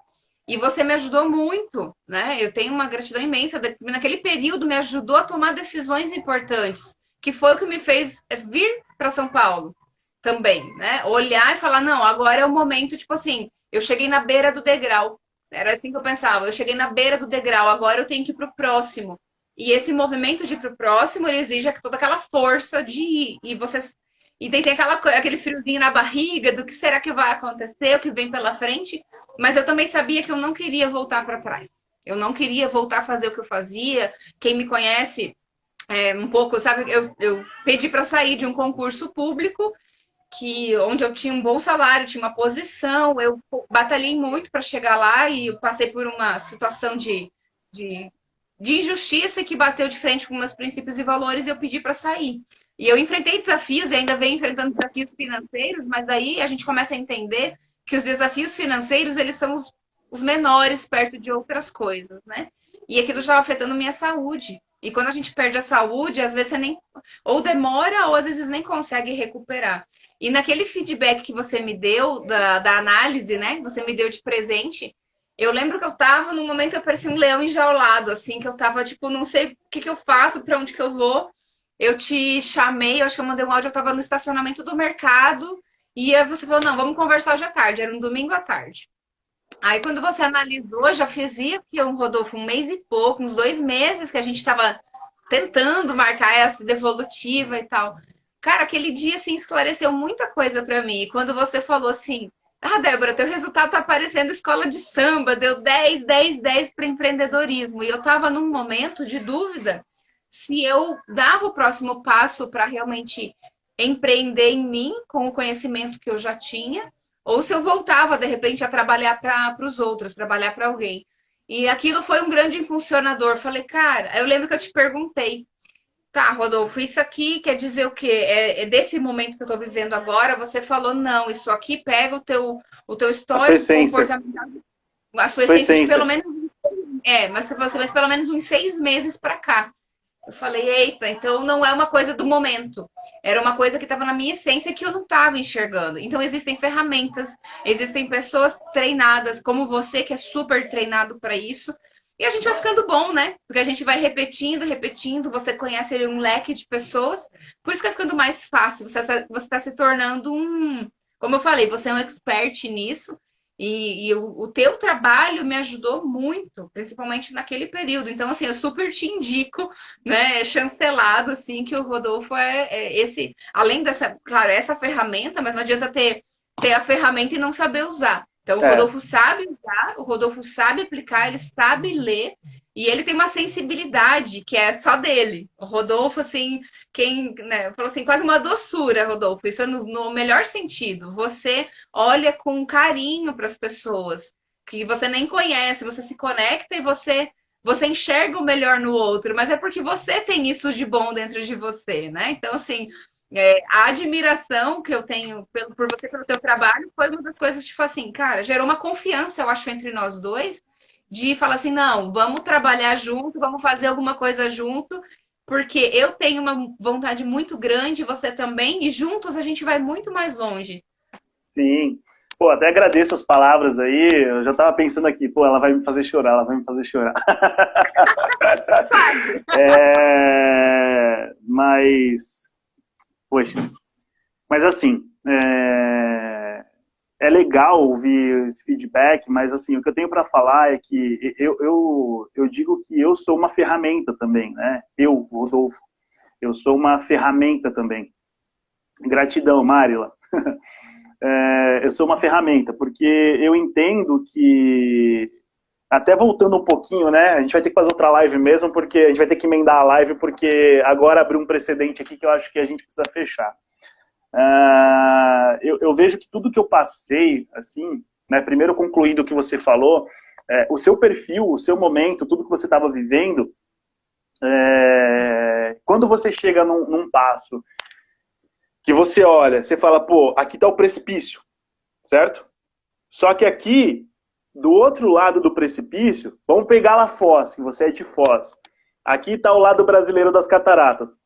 E você me ajudou muito, né? Eu tenho uma gratidão imensa. Naquele período me ajudou a tomar decisões importantes, que foi o que me fez vir para São Paulo também, né? Olhar e falar, não, agora é o momento, tipo assim, eu cheguei na beira do degrau. Era assim que eu pensava, eu cheguei na beira do degrau, agora eu tenho que ir pro próximo. E esse movimento de ir pro próximo, ele exige toda aquela força de ir. E tem aquele friozinho na barriga do que será que vai acontecer, o que vem pela frente. Mas eu também sabia que eu não queria voltar para trás. Eu não queria voltar a fazer o que eu fazia. Quem me conhece um pouco, sabe? Eu pedi para sair de um concurso público onde eu tinha um bom salário, tinha uma posição, eu batalhei muito para chegar lá e eu passei por uma situação de, de injustiça que bateu de frente com meus princípios e valores e eu pedi para sair. E eu enfrentei desafios e ainda venho enfrentando desafios financeiros, mas aí a gente começa a entender que os desafios financeiros, eles são os menores perto de outras coisas, né? E aquilo estava afetando minha saúde. E quando a gente perde a saúde, às vezes você nem ou demora ou às vezes nem consegue recuperar. E naquele feedback que você me deu da análise, né? Você me deu de presente. Eu lembro que eu tava, num momento eu parecia um leão enjaulado, assim, que eu tava, tipo, não sei o que eu faço, para onde que eu vou. Eu te chamei, eu acho que eu mandei um áudio, eu tava no estacionamento do mercado, e aí você falou, não, vamos conversar hoje à tarde, era um domingo à tarde. Aí quando você analisou, já fazia que um Rodolfo, um mês e pouco, uns 2 meses que a gente tava tentando marcar essa devolutiva e tal. Cara, aquele dia, assim, esclareceu muita coisa pra mim. E quando você falou assim, ah, Débora, teu resultado tá parecendo escola de samba, deu 10, 10, 10 para empreendedorismo. E eu tava num momento de dúvida se eu dava o próximo passo para realmente empreender em mim com o conhecimento que eu já tinha, ou se eu voltava, de repente, a trabalhar para os outros, trabalhar para alguém. E aquilo foi um grande impulsionador. Falei, cara, eu lembro que eu te perguntei, tá, Rodolfo, isso aqui quer dizer o quê? É desse momento que eu tô vivendo agora? Você falou, não, isso aqui pega o teu A sua histórico essência. comportamental, a sua Sua essência de pelo essência. menos, mas pelo menos uns 6 meses para cá. Eu falei, eita, então não é uma coisa do momento. Era uma coisa que estava na minha essência que eu não estava enxergando. Então existem ferramentas, existem pessoas treinadas, como você, que é super treinado para isso. E a gente vai ficando bom, né? Porque a gente vai repetindo, repetindo, você conhece um leque de pessoas, por isso que vai ficando mais fácil. Você está se tornando um. Como eu falei, você é um expert nisso. E o teu trabalho me ajudou muito, principalmente naquele período. Então, assim, eu super te indico, né? É chancelado, assim, que o Rodolfo é esse. Além dessa, claro, essa ferramenta, mas não adianta ter a ferramenta e não saber usar. Então, o É, Rodolfo sabe usar, o Rodolfo sabe aplicar, ele sabe ler, e ele tem uma sensibilidade que é só dele. O Rodolfo, assim, quem, né, falou assim, quase uma doçura, Rodolfo, isso é no melhor sentido. Você olha com carinho para as pessoas que você nem conhece, você se conecta e você enxerga o melhor no outro, mas é porque você tem isso de bom dentro de você, né? Então, assim, a admiração que eu tenho por você, pelo teu trabalho, foi uma das coisas, tipo assim, cara, gerou uma confiança, eu acho, entre nós dois, de falar assim, não, vamos trabalhar junto, vamos fazer alguma coisa junto, porque eu tenho uma vontade muito grande, você também, e juntos a gente vai muito mais longe. sim. Pô, até agradeço as palavras aí. Eu já tava pensando aqui, pô, ela vai me fazer chorar, ela vai me fazer chorar. Mas, poxa, mas assim, é legal ouvir esse feedback, mas assim, o que eu tenho para falar é que eu digo que eu sou uma ferramenta também, né? Eu, Rodolfo, eu sou uma ferramenta também. Gratidão, Marila. Eu sou uma ferramenta, porque eu entendo que, até voltando um pouquinho, né, a gente vai ter que fazer outra live mesmo, porque a gente vai ter que emendar a live, porque agora abriu um precedente aqui que eu acho que a gente precisa fechar. Eu vejo que tudo que eu passei, assim, né, primeiro concluindo o que você falou, o seu perfil, o seu momento, tudo que você estava vivendo, quando você chega num passo que você olha, você fala, pô, aqui está o precipício, certo? Só que aqui, do outro lado do precipício, vamos pegar lá Foz, que você é de Foz. Aqui está o lado brasileiro das cataratas.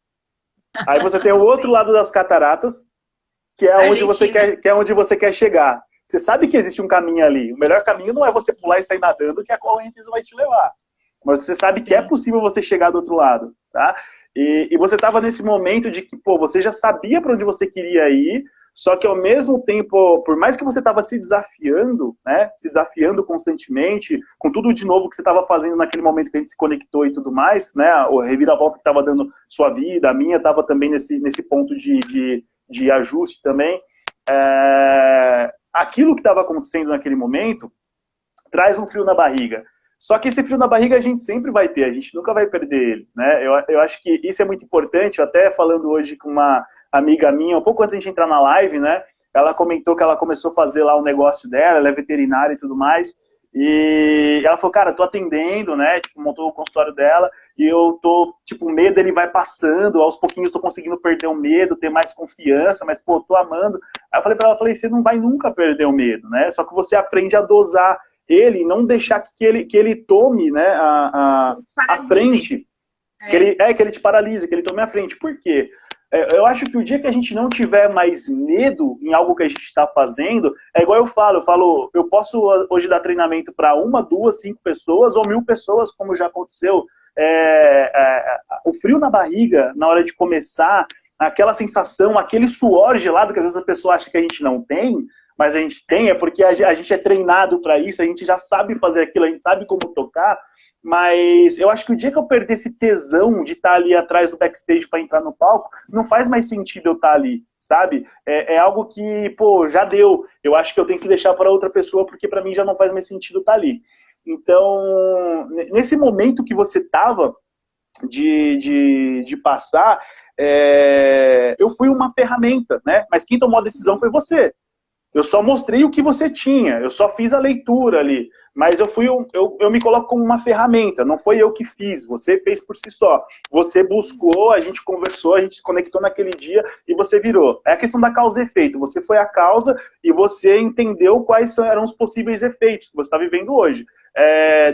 Aí você tem o outro lado das cataratas, que é onde você quer chegar. Você sabe que existe um caminho ali. O melhor caminho não é você pular e sair nadando, que a correnteza vai te levar. Mas você sabe que é possível você chegar do outro lado, tá? E você estava nesse momento de que, pô, você já sabia para onde você queria ir, só que ao mesmo tempo, por mais que você estava se desafiando, né, se desafiando constantemente, com tudo de novo que você estava fazendo naquele momento que a gente se conectou e tudo mais, né, a reviravolta que estava dando sua vida, a minha estava também nesse ponto de ajuste também, aquilo que estava acontecendo naquele momento traz um frio na barriga. Só que esse frio na barriga a gente sempre vai ter, a gente nunca vai perder ele, né? Eu acho que isso é muito importante, eu até falando hoje com amiga minha, um pouco antes de a gente entrar na live, né? Ela comentou que ela começou a fazer lá o negócio dela, ela é veterinária e tudo mais. E ela falou, cara, tô atendendo, né? Tipo, montou o consultório dela e eu tô, tipo, o medo ele vai passando, aos pouquinhos tô conseguindo perder o medo, ter mais confiança, mas, pô, tô amando. Aí eu falei pra ela, falei, você não vai nunca perder o medo, né? Só que você aprende a dosar ele, não deixar que ele tome, né, a frente, que ele te paralise, que ele tome a frente. Por quê? Eu acho que o dia que a gente não tiver mais medo em algo que a gente está fazendo, é igual eu falo, eu posso hoje dar treinamento para 1, 2, 5 pessoas ou 1000 pessoas, como já aconteceu. O frio na barriga na hora de começar, aquela sensação, aquele suor gelado que às vezes a pessoa acha que a gente não tem, mas a gente tem, é porque a gente é treinado para isso, a gente já sabe fazer aquilo, a gente sabe como tocar. Mas eu acho que o dia que eu perder esse tesão de estar ali atrás do backstage para entrar no palco, não faz mais sentido eu estar ali, sabe? É algo que, pô, já deu. Eu acho que eu tenho que deixar para outra pessoa, porque para mim já não faz mais sentido estar ali. Então, nesse momento que você estava de passar, eu fui uma ferramenta, né? Mas quem tomou a decisão foi você. Eu só mostrei o que você tinha, eu só fiz a leitura ali. Mas eu me coloco como uma ferramenta, não foi eu que fiz, você fez por si só. Você buscou, a gente conversou, a gente se conectou naquele dia e você virou. É a questão da causa e efeito, você foi a causa e você entendeu quais eram os possíveis efeitos que você está vivendo hoje.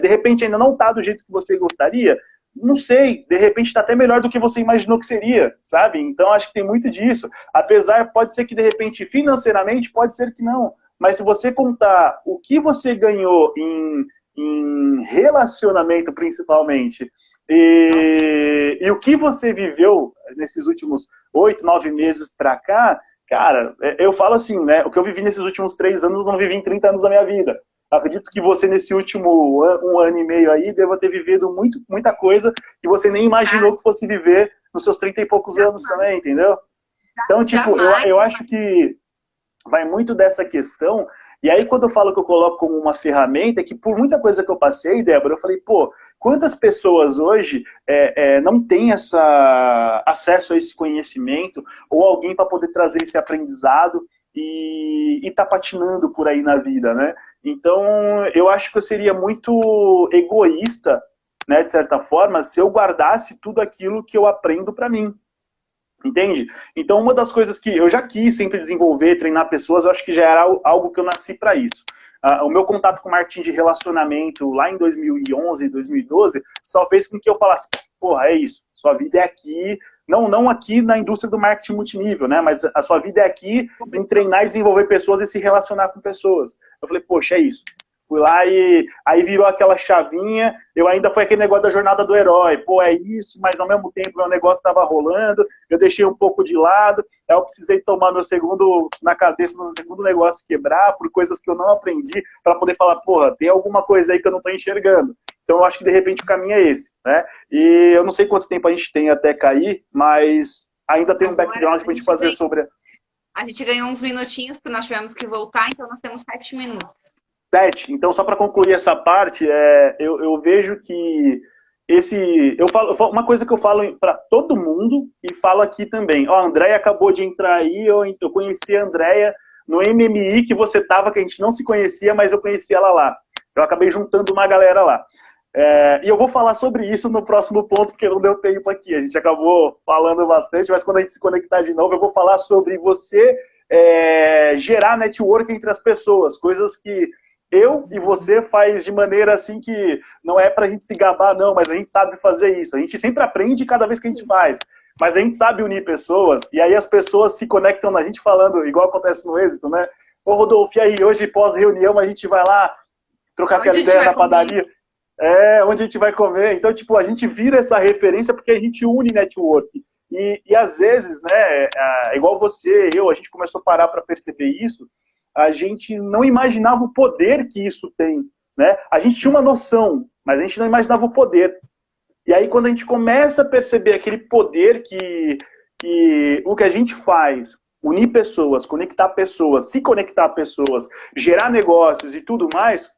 De repente ainda não está do jeito que você gostaria, não sei, de repente está até melhor do que você imaginou que seria, sabe? Então acho que tem muito disso. Apesar, pode ser que de repente financeiramente, pode ser que não. Mas se você contar o que você ganhou em relacionamento, principalmente, e o que você viveu nesses últimos 8, 9 meses pra cá, cara, eu falo assim, né? O que eu vivi nesses últimos 3 anos, não vivi em 30 anos da minha vida. Acredito que você, nesse último 1 ano e meio aí, deva ter vivido muita coisa que você nem imaginou que fosse viver nos seus 30 e poucos anos também, entendeu? Então, tipo, eu acho que vai muito dessa questão, e aí quando eu falo que eu coloco como uma ferramenta, é que por muita coisa que eu passei, Débora, eu falei, pô, quantas pessoas hoje não têm acesso a esse conhecimento, ou alguém para poder trazer esse aprendizado e tá patinando por aí na vida, né? Então, eu acho que eu seria muito egoísta, né, de certa forma, se eu guardasse tudo aquilo que eu aprendo para mim. Entende? Então, uma das coisas que eu já quis sempre desenvolver, treinar pessoas, eu acho que já era algo que eu nasci para isso. O meu contato com marketing de relacionamento lá em 2011, 2012, só fez com que eu falasse, porra, é isso, sua vida é aqui, não aqui na indústria do marketing multinível, né? Mas a sua vida é aqui em treinar e desenvolver pessoas e se relacionar com pessoas. Eu falei, poxa, é isso. Fui lá e aí virou aquela chavinha, eu ainda foi aquele negócio da jornada do herói, pô, é isso, mas ao mesmo tempo meu negócio estava rolando, eu deixei um pouco de lado, aí eu precisei tomar meu segundo negócio quebrar, por coisas que eu não aprendi, para poder falar, porra, tem alguma coisa aí que eu não estou enxergando. Então eu acho que de repente o caminho é esse, né? E eu não sei quanto tempo a gente tem até cair, mas ainda tem um background para a gente fazer sobre... A gente ganhou uns minutinhos, porque nós tivemos que voltar, então nós temos 7 minutos. 7. Então, só para concluir essa parte, eu vejo que eu falo uma coisa que eu falo para todo mundo e falo aqui também. Ó, a Andréia acabou de entrar aí, eu conheci a Andréia no MMI que você tava, que a gente não se conhecia, mas eu conheci ela lá. Eu acabei juntando uma galera lá. E eu vou falar sobre isso no próximo ponto, porque não deu tempo aqui. A gente acabou falando bastante, mas quando a gente se conectar de novo, eu vou falar sobre você gerar network entre as pessoas, coisas que eu e você faz de maneira assim que não é pra gente se gabar, não, mas a gente sabe fazer isso. A gente sempre aprende cada vez que a gente faz. Mas a gente sabe unir pessoas, e aí as pessoas se conectam na gente falando, igual acontece no Êxito, né? Ô Rodolfo, e aí, hoje pós-reunião a gente vai lá trocar aquela ideia na padaria. Onde a gente vai comer. Então, tipo, a gente vira essa referência porque a gente une network. E às vezes, né, igual você, a gente começou a parar para perceber isso, a gente não imaginava o poder que isso tem, né? A gente tinha uma noção, mas a gente não imaginava o poder. E aí quando a gente começa a perceber aquele poder que o que a gente faz, unir pessoas, conectar pessoas, se conectar pessoas, gerar negócios e tudo mais,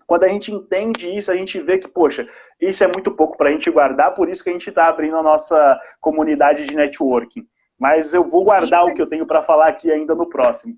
quando a gente entende isso, a gente vê que, poxa, isso é muito pouco para a gente guardar, por isso que a gente está abrindo a nossa comunidade de networking. Mas eu vou guardar o que eu tenho para falar aqui ainda no próximo.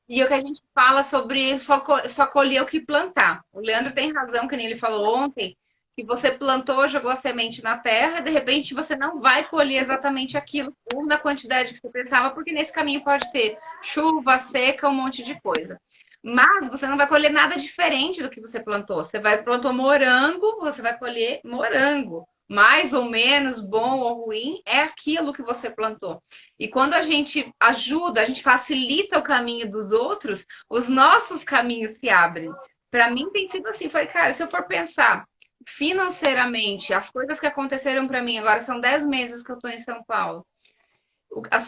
E o que a gente fala sobre só colher o que plantar. O Leandro tem razão, que nem ele falou ontem, que você plantou, jogou a semente na terra, e de repente você não vai colher exatamente aquilo, ou na quantidade que você pensava, porque nesse caminho pode ter chuva, seca, um monte de coisa. Mas você não vai colher nada diferente do que você plantou. Você plantou morango, você vai colher morango. Mais ou menos, bom ou ruim, é aquilo que você plantou. E quando a gente ajuda, a gente facilita o caminho dos outros, os nossos caminhos se abrem. Para mim tem sido assim, foi, cara, se eu for pensar financeiramente, as coisas que aconteceram para mim, agora são 10 meses que eu estou em São Paulo.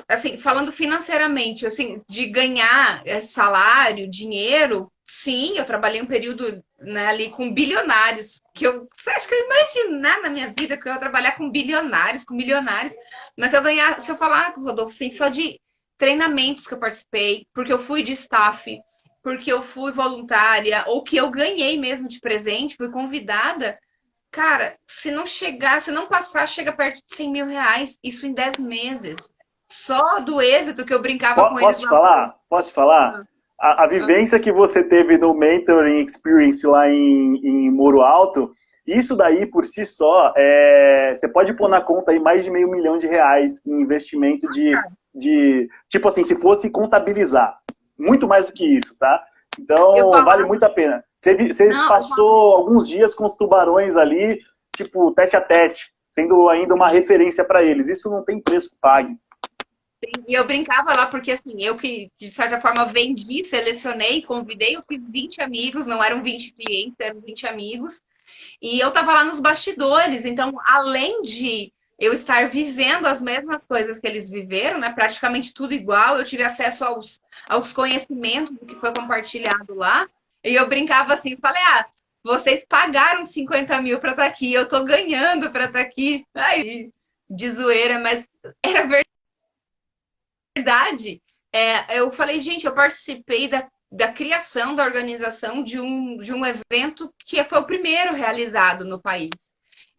Assim, falando financeiramente, assim, de ganhar salário, dinheiro, sim, eu trabalhei um período, né, ali com bilionários, você acha que eu imaginar na minha vida que eu ia trabalhar com bilionários, com milionários, mas se eu falar, Rodolfo, assim, só de treinamentos que eu participei, porque eu fui de staff, porque eu fui voluntária, ou que eu ganhei mesmo de presente, fui convidada, cara, se não passar, chega perto de 100 mil reais, isso em 10 meses. Só do êxito que eu brincava com eles lá. Posso te falar? A vivência que você teve no Mentoring Experience lá em Muro Alto, isso daí por si só, você pode pôr na conta aí mais de R$500 mil em investimento tipo assim, se fosse contabilizar. Muito mais do que isso, tá? Então, vale muito a pena. Você passou alguns dias com os tubarões ali, tipo, tete a tete, sendo ainda uma referência para eles. Isso não tem preço que pague. Sim, e eu brincava lá porque, assim, eu que, de certa forma, vendi, selecionei, convidei, eu fiz 20 amigos, não eram 20 clientes, eram 20 amigos. E eu tava lá nos bastidores, então, além de eu estar vivendo as mesmas coisas que eles viveram, né, praticamente tudo igual, eu tive acesso aos conhecimentos do que foi compartilhado lá, e eu brincava assim, falei, vocês pagaram 50 mil para estar aqui, eu tô ganhando para estar aqui. Aí, de zoeira, mas era verdade. Eu falei, gente, eu participei da criação, da organização de um evento que foi o primeiro realizado no país.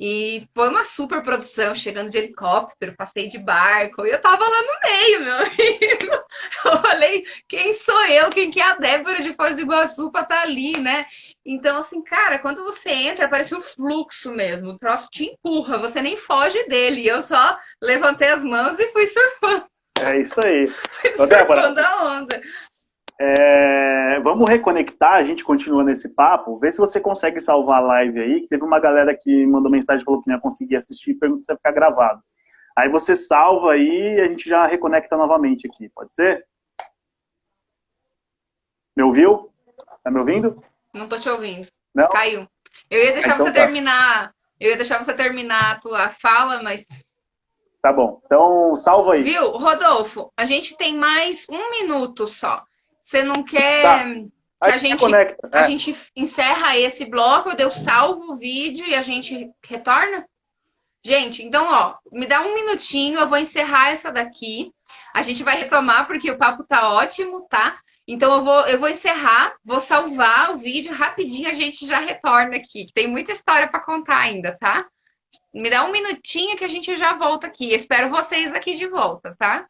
E foi uma super produção, chegando de helicóptero, passei de barco, e eu tava lá no meio, meu amigo. Eu falei, quem sou eu? Quem que é a Débora de Foz do Iguaçu pra estar ali, né? Então, assim, cara, quando você entra, parece um fluxo mesmo, o troço te empurra, você nem foge dele. E eu só levantei as mãos e fui surfando. É isso aí. Fui surfando a onda. Vamos reconectar, a gente continua nesse papo. Vê se você consegue salvar a live aí. Teve uma galera que mandou mensagem e falou que não ia conseguir assistir, pergunta se vai ficar gravado. Aí você salva aí e a gente já reconecta novamente aqui, pode ser? Me ouviu? Tá me ouvindo? Não tô te ouvindo. Não? Caiu. Eu ia deixar você terminar. Eu ia deixar você terminar a tua fala, mas... Tá bom. Então, salva aí. Viu, Rodolfo? A gente tem mais 1 minuto só. Você não quer que a gente encerra esse bloco, eu salvo o vídeo e a gente retorna? Gente, então, me dá 1 minutinho, eu vou encerrar essa daqui. A gente vai retomar porque o papo tá ótimo, tá? Então eu vou encerrar, vou salvar o vídeo rapidinho, a gente já retorna aqui. Tem muita história para contar ainda, tá? Me dá 1 minutinho que a gente já volta aqui. Eu espero vocês aqui de volta, tá?